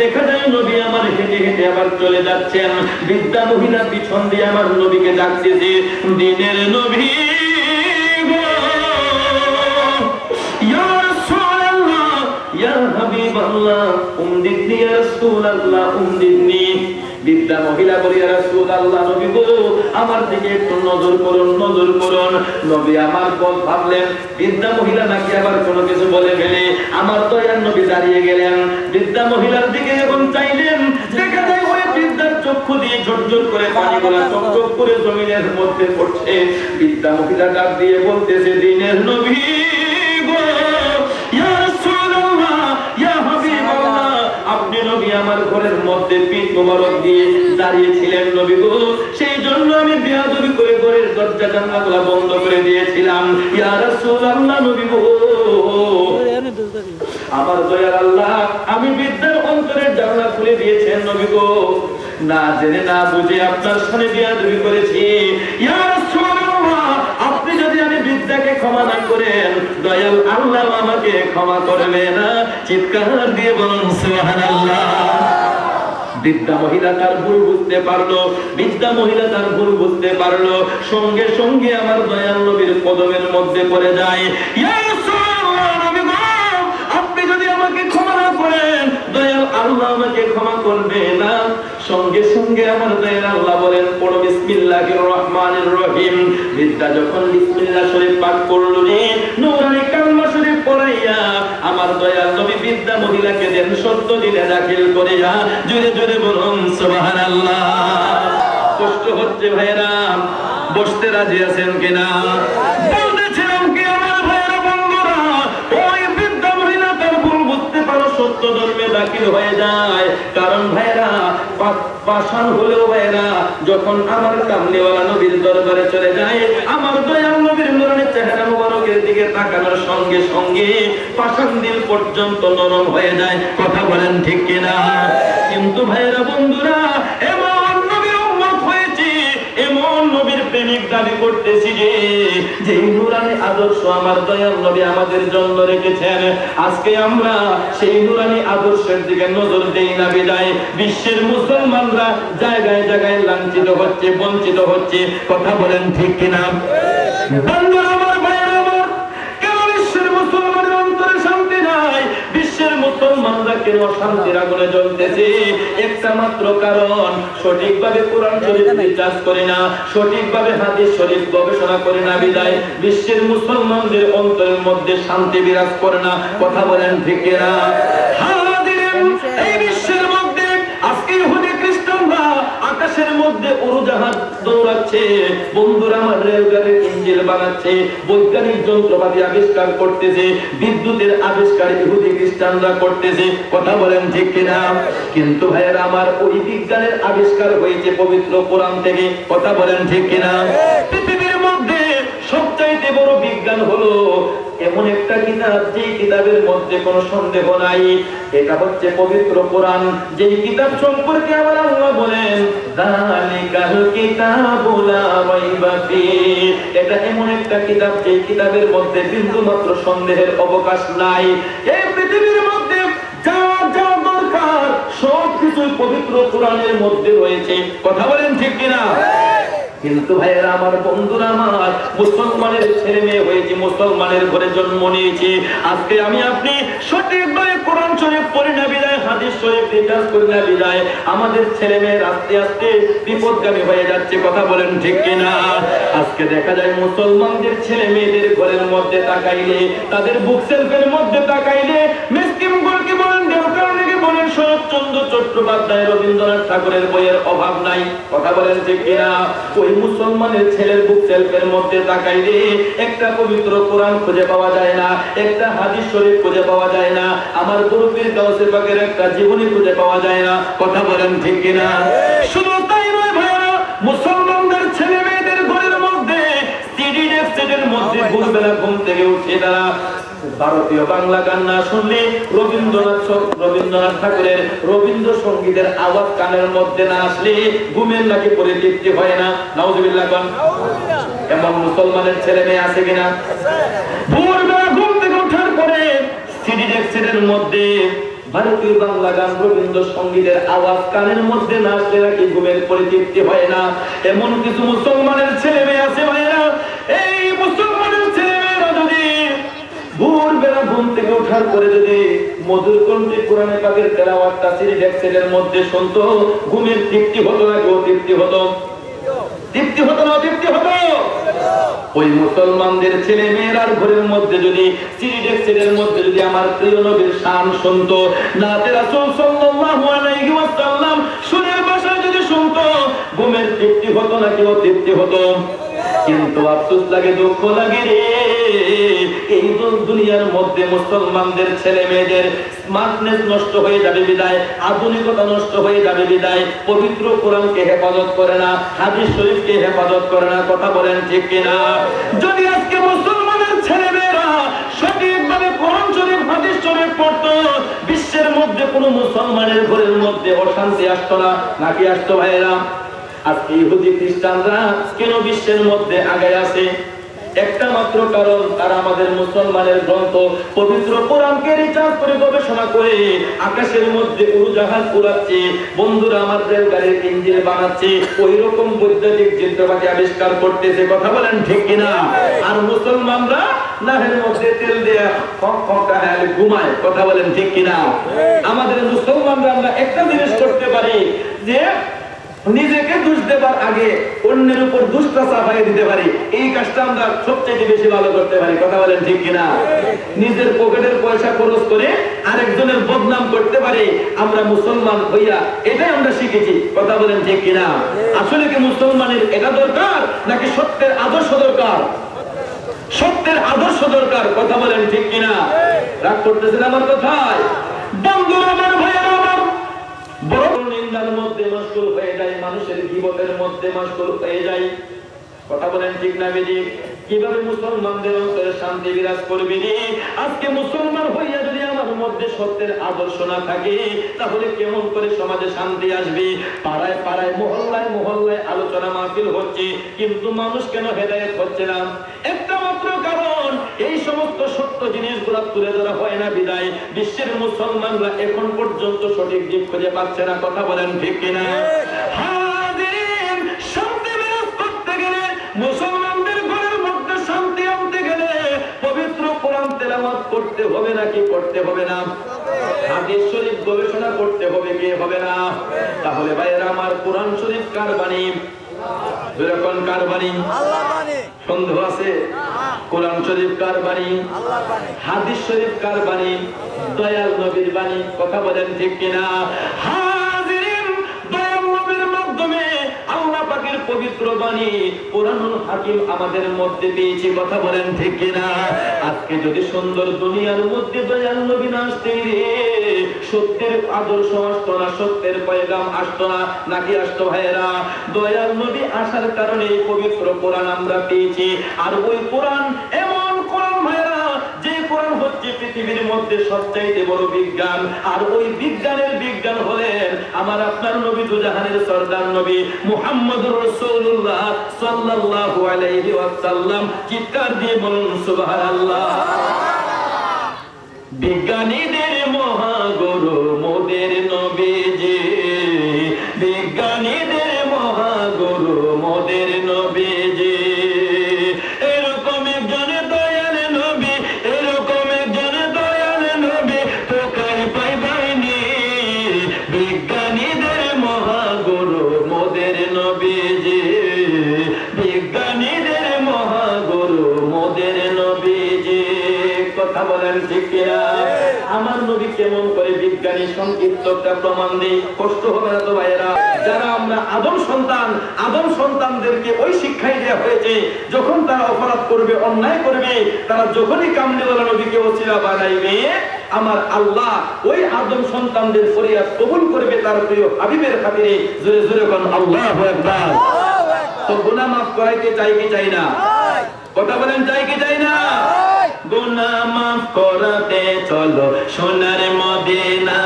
দেখা যায় নবী আমার হেঁটে হেঁটে আবার চলে যাচ্ছেন। বৃদ্ধা মহিলা পিছন দিয়ে আমার নবীকে ডাকতেছে, দিনের নবী গো, ইয়া রাসূলুল্লাহ, ইয়া হাবিবাল্লাহ, রাসূলুল্লাহ উমদিদনি ইয়া রাসূলুল্লাহ উমদিদনি। বৃদ্ধা মহিলা বলি ইয়া রাসূলুল্লাহ নবী গো আমার দিকে একটু নজর করুন নজর করুন। নবী আমার পথ ভাবলেন বৃদ্ধা মহিলা নাকি আবার কোনো কিছু বলে ফেলে। আমার দয়ার নবী দাঁড়িয়ে গেলেন, বৃদ্ধা মহিলার দিকে যখন চাইলেন দেখা যায় ওই বৃদ্ধার চক্ষু দিয়ে ঝরঝর করে পানিগুলা চকচক করে জমিনের মধ্যে পড়ছে। বৃদ্ধা মহিলা ডাক দিয়ে বলতেছে দিনের নবী গো ইয়া রাসূলুল্লাহ ইয়া হাবিবাল্লাহ, আপনি নবী আমার ঘরের মধ্যে পিঠ মোবারক দিয়ে দাঁড়িয়েছিলেন নবী গো, সেই জন্য আমি বেয়াদবি করে ঘরের দরজা জানালাগুলো বন্ধ করে দিয়েছিলাম। ইয়া রাসূলুল্লাহ নবী গো আমার দয়ার আল্লাহ আমি বৃদ্ধার অন্তরের জানলা খুলে দিয়েছেন নবী গো, না জেনে না বুঝে আপনার সামনে বেয়াদবি করেছি। ইয়া রাসূলুল্লাহ আপনি যদি আমি বৃদ্ধাকে ক্ষমা না করেন দয়াল আল্লাহ আমাকে ক্ষমা করবে না। চিৎকার দিয়ে বলুন সুবহানাল্লাহ। বৃদ্ধা মহিলা তার ভুল বুঝতে পারলো, বৃদ্ধা মহিলা তার ভুল বুঝতে পারলো, সঙ্গে সঙ্গে আমার দয়াল নবীর কদমের মধ্যে পড়ে যায়। ইয়া রাসূলুল্লাহ নবী গো আপনি যদি আমাকে ক্ষমা না করেন দয়াল আল্লাহ আমাকে ক্ষমা করবে না। সঙ্গে সঙ্গে আমার দয়াল আল্লাহ বলেন পড়ো বিসমিল্লাহির রহমানির রহিম। বৃদ্ধা যখন বিসমিল্লাহ শরীফ পাঠ করলো রে নূরানি কালমা শরীফ পড়াইয়া আমার দয়াল নবী বৃদ্ধা মহিলাকে দেন সত্য দিনে দাখিল করে যা। জোরে জোরে বলুন সুবহানাল্লাহ। কষ্ট হচ্ছে ভাইরা, বসতে রাজি আছেন কিনা? বলতেছিলাম কি আমার ভাইরা বন্ধুরা ওই বৃদ্ধা মহিলা তার ভুল বুঝতে পারো সত্য ধর্মে দাখিল হয়ে যায়। কারণ ভাইরা পাষাণ হলেও ভাইরা যখন আমার কামলিওয়ালা নবীর দরবারে চলে যায় আমার দয়াল নবীর নূরানি চেহারা মুবারকের দিকে তাকানোর সঙ্গে সঙ্গে পাষাণ দিল পর্যন্ত নরম হয়ে যায়। কথা বলেন ঠিক কিনা? কিন্তু ভাইরা বন্ধুরা এমন নবীর উম্মত হয়েছে, এমন নবীর প্রেমিক দাবি করতেছি যে নূরানি আদর্শ আমার দয়াল নবী আমাদের জন্য রেখেছেন। আজকে আমরা সেই নূরানি আদর্শের দিকে নজর দেই না বিদায় বিশ্বের মুসলমানরা জায়গায় জায়গায় লাঞ্ছিত হচ্ছে, বঞ্চিত হচ্ছে। কথা বলেন ঠিক কিনা? বন্ধুরা আমার ভাইরা আমার, কেন বিশ্বের মুসলমানের অন্তরে শান্তি নাই? বিশ্বের মুসলমানরা কেন শান্তির আগুনে জ্বলতেছে? একটা মাত্র কারণ, সঠিকভাবে কোরআন শরীফ রিসার্চ করে না, সঠিকভাবে হাদিস শরীফ গবেষণা করে না বিদায় বিশ্বের মুসলমানদের অন্তরের মধ্যে শান্তি বিরাজ করে না। কথা বলেন ঠিক কিনা? এই বিশ্বের মধ্যে আজকে ইহুদি খ্রিস্টানরা আকাশের মধ্যে উড়োজাহাজ দৌড়াচ্ছে, বন্ধুরা আমার রেলগাড়ির ইঞ্জিন বানাচ্ছে, বৈজ্ঞানিক যন্ত্রপাতি আবিষ্কার করতেছে, বিদ্যুতের আবিষ্কার ইহুদি খ্রিস্টানরা করতেছে। কথা বলেন ঠিক কিনা? কিন্তু ভাইয়েরা আমার ওই বিজ্ঞানের আবিষ্কার হয়েছে পবিত্র কোরআন থেকে। কথা বলেন ঠিক কিনা? পৃথিবীর মধ্যে সবচাইতে বড় বিজ্ঞান হলো এমন একটা কিতাব যেই কিতাবের মধ্যে কোনো সন্দেহ নাই, এটা হচ্ছে পবিত্র কোরআন। যেই কিতাব সম্পর্কে আমার আল্লাহ বলেন যালিকাল কিতাবু লা রাইবা ফীহি, এটা এমন একটা কিতাব যেই কিতাবের মধ্যে বিন্দু মাত্র সন্দেহের অবকাশ নাই। এই পৃথিবীর মধ্যে যা যা দরকার সবকিছু পবিত্র কোরআনের মধ্যে রয়েছে। কথা বলেন ঠিক কিনা? কিন্তু ভাইয়েরা আমার, বন্ধুরা আমার, মুসলমানের ছেলে মেয়ে হয়েছে, মুসলমানের ঘরে জন্ম নিয়েছে। আজকে আমি আপনি সঠিকভাবে কোরআন শরীফ পড়ে না বিদায়, হাদিস শরীফ রিসার্চ করে না বিদায় আমাদের ছেলে মেয়ের আস্তে আস্তে বিপদগামী হয়ে যাচ্ছে। কথা বলেন ঠিক কিনা? আজকে দেখা যায় মুসলমানদের ছেলে মেয়েদের ঘরের মধ্যে তাকাইলে, তাদের বুক সেলফের মধ্যে তাকাইলে মিসকিন বলকে বলেন, দেওকারণীকে বলেন, শরৎচন্দ্র চট্টোপাধ্যায়, রবীন্দ্রনাথ ঠাকুরের বইয়ের অভাব নাই। কথা বলেন ঠিক কিনা? ওই মুসলমানের ছেলের বুক সেলফের মধ্যে তাকাইলে একটা পবিত্র কোরআন খুঁজে পাওয়া যায় না, একটা হাদিস শরীফ খুঁজে পাওয়া যায় না, আমার গুরু পীর গাউসে পাকের একটা জীবনী খুঁজে পাওয়া যায় না। কথা বলেন ঠিক কিনা? শুধু তাই নয় ভাইরা, মুসলমানদের ছেলে মেয়েদের ঘরের মধ্যে সিডি ডেক সেটের মধ্যে ভোরবেলা ঘুম থেকে উঠে তারা ভারতীয় বাংলা গান না শুনলে, রবীন্দ্রনাথ ঠাকুরের রবীন্দ্রসঙ্গীতের আওয়াজ কানের মধ্যে না আসলে ঘুমের নাকি পরিতৃপ্তি হয় না। নাউজুবিল্লাহ কোন? এমন মুসলমানের ছেলে মেয়ে আছে কিনা? ভোরবেলা ঘুম থেকে ওঠার পরে সিডি ডেক সেটের মধ্যে ভারতীয় বাংলা গান, রবীন্দ্রসঙ্গীতের আওয়াজ কানের মধ্যে না আসলে নাকি ঘুমের পরিতৃপ্তি হয় না। এমন কিছু মুসলমানের ছেলে মেয়ে আছে ভাইরা, এই মুসলমানের ছেলে মেয়েরা যদি ভোরবেলা ঘুম থেকে ওঠার পরে যদি মধুর কণ্ঠে কোরআনে পাকের তেলাওয়াতটা সিডি ডেক্সের মধ্যে শুনতো, ঘুমের তৃপ্তি হতো না, অতৃপ্তি হতো? তৃপ্তি হতো না, অতৃপ্তি হতো? ওই মুসলমানদের ছেলে মেয়েরার ঘরের মধ্যে যদি সিডি ডেক্সের মধ্যে যদি আমার প্রিয় নবীর শান শুনতো, নাতে রাসূল সাল্লাল্লাহু আলাইহি ওয়াসাল্লাম সুরের ভাষায় যদি শুনতো, ঘুমের তৃপ্তি হতো নাকি অতৃপ্তি হতো? কিন্তু আফসোস লাগে, দুঃখ লাগে রে, এই দুনিয়ার মধ্যে মুসলমানদের ছেলে মেয়েদের স্মার্টনেস নষ্ট হয়ে যাবে বিদায়, আধুনিকতা নষ্ট হয়ে যাবে বিদায়, পবিত্র কোরআনকে হেফাজত করে না, হাদিস শরীফকে হেফাজত করে না। কথা বলেন ঠিক কিনা? যদি আজকে মুসলমানের ছেলে মেয়েরা সঠিকভাবে কোরআন শরীফ হাদিস শরীফ পড়তো, বিশ্বের মধ্যে কোনো মুসলমানের ঘরের মধ্যে অশান্তি আসতো না। নাকি আসতো ভাইরা? আজকে ইহুদি খ্রিস্টানরা কেন বিশ্বের মধ্যে আগায় আছে? একটা মাত্র কারণ, তারা আমাদের মুসলমানের গ্রন্থ পবিত্র কোরআনকে রিসার্চ করে গবেষণা করে আকাশের মধ্যে উড়োজাহাজ উড়াচ্ছে, বন্ধুরা আমার রেলগাড়ির ইঞ্জিন বানাচ্ছে, ওই রকম বৈদ্যুতিক যন্ত্রপাতি আবিষ্কার করতেছে। কথা বলেন ঠিক কিনা? আর মুসলমানরা নাহের মধ্যে তেল দিয়ে ঘুমায়। কথা বলেন ঠিক কিনা? আমাদের মুসলমানরা আমরা একটা জিনিস করতে পারি, যে নিজেকে দোষ দেবার আগে অন্যের উপর দোষটা চাপাই দিতে পারি। এই কাজটা আমরা সবচেয়ে বেশি ভালো করতে পারি। কথা বলেন ঠিক কিনা? নিজের পকেটের পয়সা খরচ করে আরেকজনের বদনাম করতে পারি আমরা মুসলমান হইয়া, এটাই আমরা শিখেছি। কথা বলেন ঠিক কিনা? আসলে কি মুসলমানের এটা দরকার, নাকি সত্যের আদর্শ দরকার? সত্যের আদর্শ দরকার। কথা বলেন ঠিক কিনা? রাগ করতেছেন আমার কথায়? বন্ধুরা আমার, ভাইয়েরা আমার, বড় নিন্দার মধ্যে মশগুল হয়ে যায়, মানুষের গীবতের মধ্যে মশগুল হয়ে যায়। কথা বলেন ঠিক না বেঠিক? কিভাবে মুসলমানদের অন্তরে শান্তি বিরাজ করবে? আজকে মুসলমান হইয়া যদি আমার মধ্যে সত্যের আদর্শ না থাকে, তাহলে কেমন করে সমাজে শান্তি আসবে? পাড়ায় পাড়ায়, মহল্লায় মহল্লায় আলোচনা মাহফিল হচ্ছে, কিন্তু মানুষ কেন হেদায়েত হচ্ছে না? একটা মাত্র কারণ, এই সমস্ত সত্য জিনিসগুলো তুলে ধরা হয় না বিদায় বিশ্বের মুসলমানরা এখন পর্যন্ত সঠিক দিক খুঁজে পাচ্ছে না। কথা বলেন ঠিক কিনা? হাজির, শান্তি বিরাজ করতে গেলে, মুসলমানদের ঘরের মধ্যে শান্তি আনতে গেলে পবিত্র কোরআন তেলাওয়াত করতে হবে নাকি করতে হবে না? হাদিস শরীফ গবেষণা করতে হবে কি হবে না? তাহলে ভাইয়েরা আমার, কোরআন শরীফ কার বাণী? যখন কার বাণী? আল্লাহর বাণী। সন্দেহ আছে? কোরআন শরীফ কার বাণী? আল্লাহর বাণী। হাদিস শরীফ কার বাণী? দয়াল নবীর বাণী। কথা বলেন ঠিক কিনা? হাজিরিন, দয়াল নবীর মাধ্যমে আল্লাহ পাকের পবিত্র বাণী কোরআনুল হাকিম আমাদের মধ্যে পেয়েছি। কথা বলেন ঠিক কিনা? আজকে যদি সুন্দর দুনিয়ার মধ্যে দয়াল নবী না আসতেন, সত্যের আদর্শ আসতো না, সত্যের পয়গাম আসতো না। নাকি আসতো ভাইয়েরা? দয়াল নবী আসার কারণে এই পবিত্র কোরআন আমরা পেয়েছি। আর ওই কোরআন এমন কোরআন ভাইয়েরা, যে কোরআন হচ্ছে পৃথিবীর মধ্যে সবচাইতে বড় বিজ্ঞান। আর ওই বিজ্ঞানের বিজ্ঞান হলেন আমার আপনার নবী, দুজাহানের সরদার নবী মুহাম্মদুর রাসূলুল্লাহ সাল্লাল্লাহু আলাইহি ওয়াসাল্লাম। চিৎকার দিয়ে বলুন সুবহানাল্লাহ। বিজ্ঞানীদের মহাগুরু মোদের নবীজি, বিজ্ঞানীদের মহাগুরু মোদের নবীজি। এরকম একজন দয়াল নবী, এরকম একজন দয়াল নবী তো কার পাইবাইনি। বিজ্ঞানীদের মহাগুরু মোদের নবীজি, বিজ্ঞানীদের মহাগুরু মোদের নবীজি। কথা বলেন ঠিক কিনা? আমার নবী কেমন করে বিজ্ঞানী সংক্ষিপ্তটা প্রমাণ দেই? কষ্ট হবে না তো ভাইয়েরা? যারা আমরা আদম সন্তান, আদম সন্তানদেরকে ওই শিক্ষাই দেওয়া হয়েছে, যখন তারা অপরাধ করবে, অন্যায় করবে, তারা যখনই কামলিওয়ালা নবীকে ওসিলা বানাইবে, আমার আল্লাহ ওই আদম সন্তানদের ফরিয়াদ কবুল করবে তার প্রিয় হাবিবের খাতিরে। জোরে জোরে কোন আল্লাহু আকবার। তো গুনাহ মাফ করাইতে চাই কি চাই না? কথা বলেন, চাই কি চাই না? গুনাহ মাফ করাতে চলো সোনার মদিনা,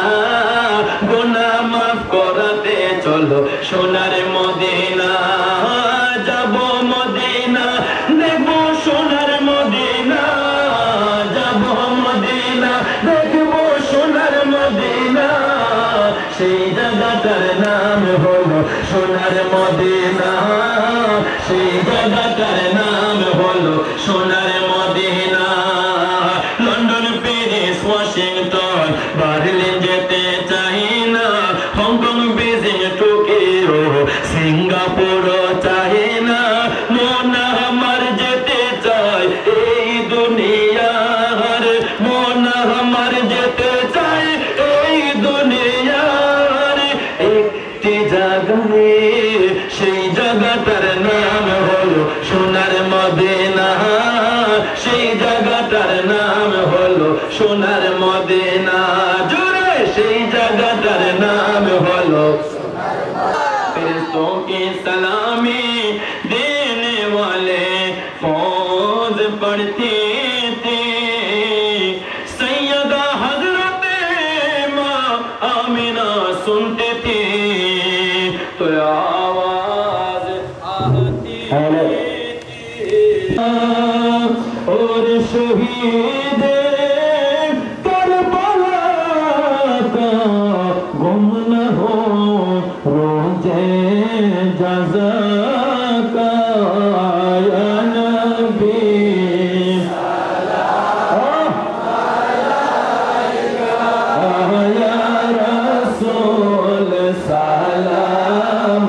গুনাহ মাফ করাতে চলো সোনার মদিনা। যাব মদিনা, দেখব সোনার মদিনা, যাব মদিনা, দেখব সোনার মদিনা। সেই জায়গাটার নাম হলো সোনার মদিনা, সেই জায়গাটার নাম হলো সোনার মদিনা। লন্ডন, প্যারিস, ওয়াশিংটন, पढ़ते थे सैयदा हजरत माँ आमिना सुनते थे तो आवाज आती और शहीद करबला का गुम न हो रोजे जज़ा का या नबी या रसूल सलाम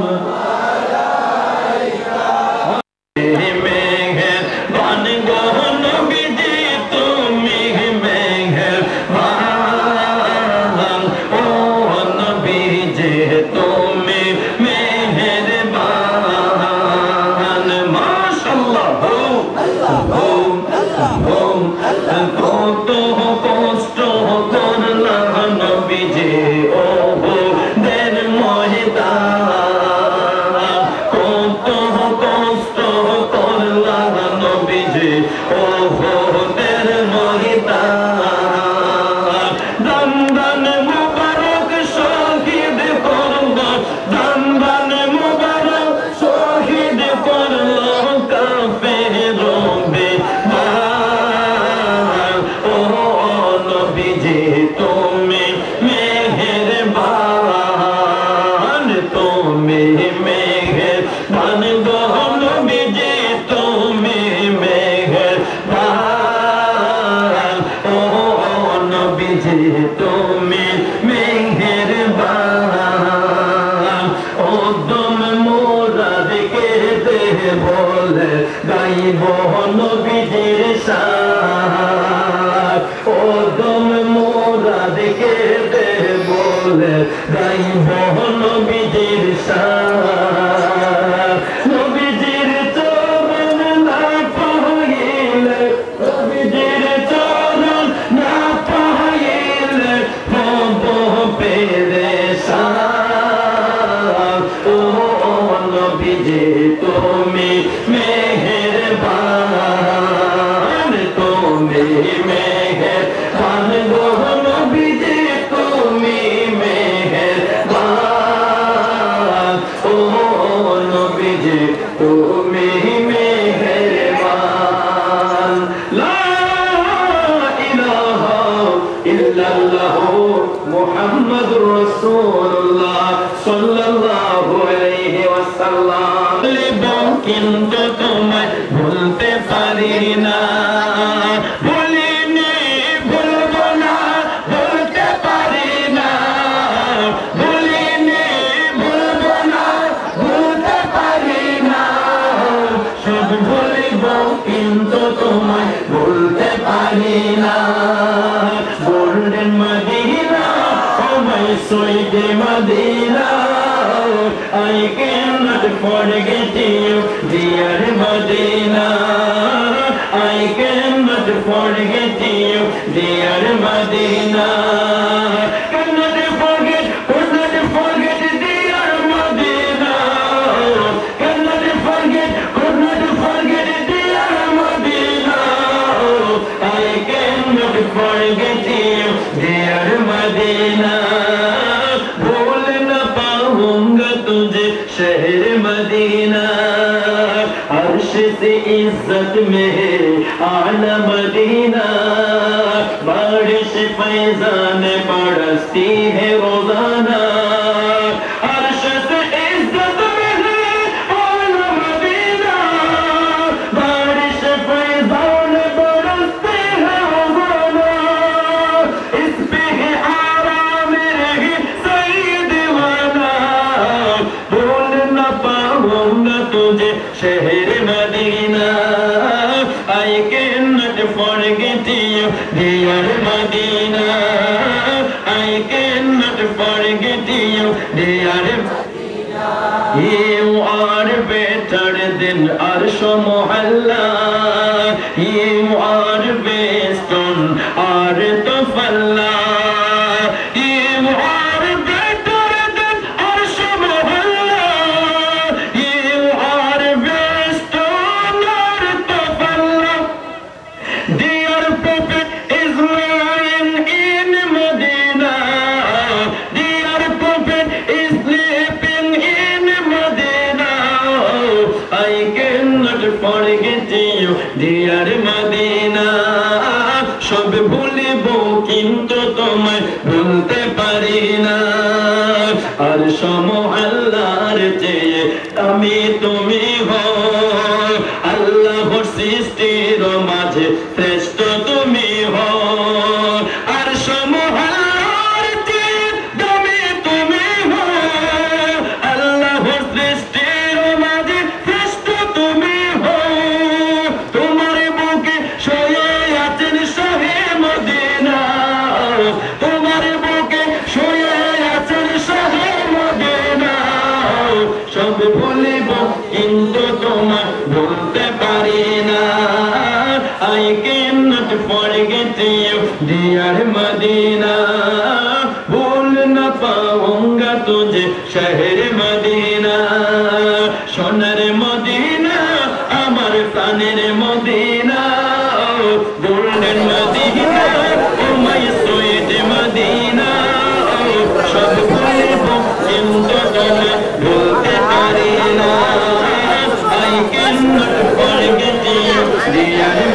কিন্তু তোমায় ভুলতে পারি না ভুলিনি ভুলবো না ভুলতে পারি না ভুলিনি ভুলবো না ভুলতে পারি না সব ভুলিব কিন্তু তোমায় ভুলতে পারি না golden Medina oh my sweet Medina I cannot forget you, dear Medina. I cannot forget you, dear Medina. Cannot forget, could not forget, dear Medina. Cannot forget, could not forget, dear Medina. I cannot forget you, dear Medina. तुझे शहर Medina अर्श से इज्जत में है आला Medina बारिश फैजान बरसती है रोजाना अर्श से इज्जत में है आला मदीना बारिश फैजान बरसती है रोजाना इस पे है आराम रहे सईद वाला भूल न पाऊंगा तुझे शहर Medina I cannot forget you dear Medina I cannot forget you dear Medina You are better than Arsh Muhalla You are based on Earth of Allah You are better than Arsh Muhalla You are based on Earth of Allah গেছি dear Medina সব ভুলিব কিন্তু তোমায় ভুলতে পারি না আর সমআল্লাহর চেয়ে আমি তুমি হও আল্লাহর সৃষ্টির মাঝে শ্রেষ্ঠ তুমি হও আর সমআল্লাহর চেয়ে দামি তুমি হও আল্লাহর সৃষ্টির মাঝে শ্রেষ্ঠ তুমি হও তোমার বুকে শুয়ে আছেন শাহে মদিনা তোমার বুকে শুয়ে আছেন শাহে মদিনা সব ভুলিব কিন্তু তোমার ভুলতে পারি না I cannot forget you dear Medina भूल न पाऊंगा तुझे शहर मदीना सोनर मदीना अमर प्राणेर Medina golden Medina oh my sweet Medina सब भूलिब কিন্তু তোমায় ভুলতে পারি না I cannot forget you dear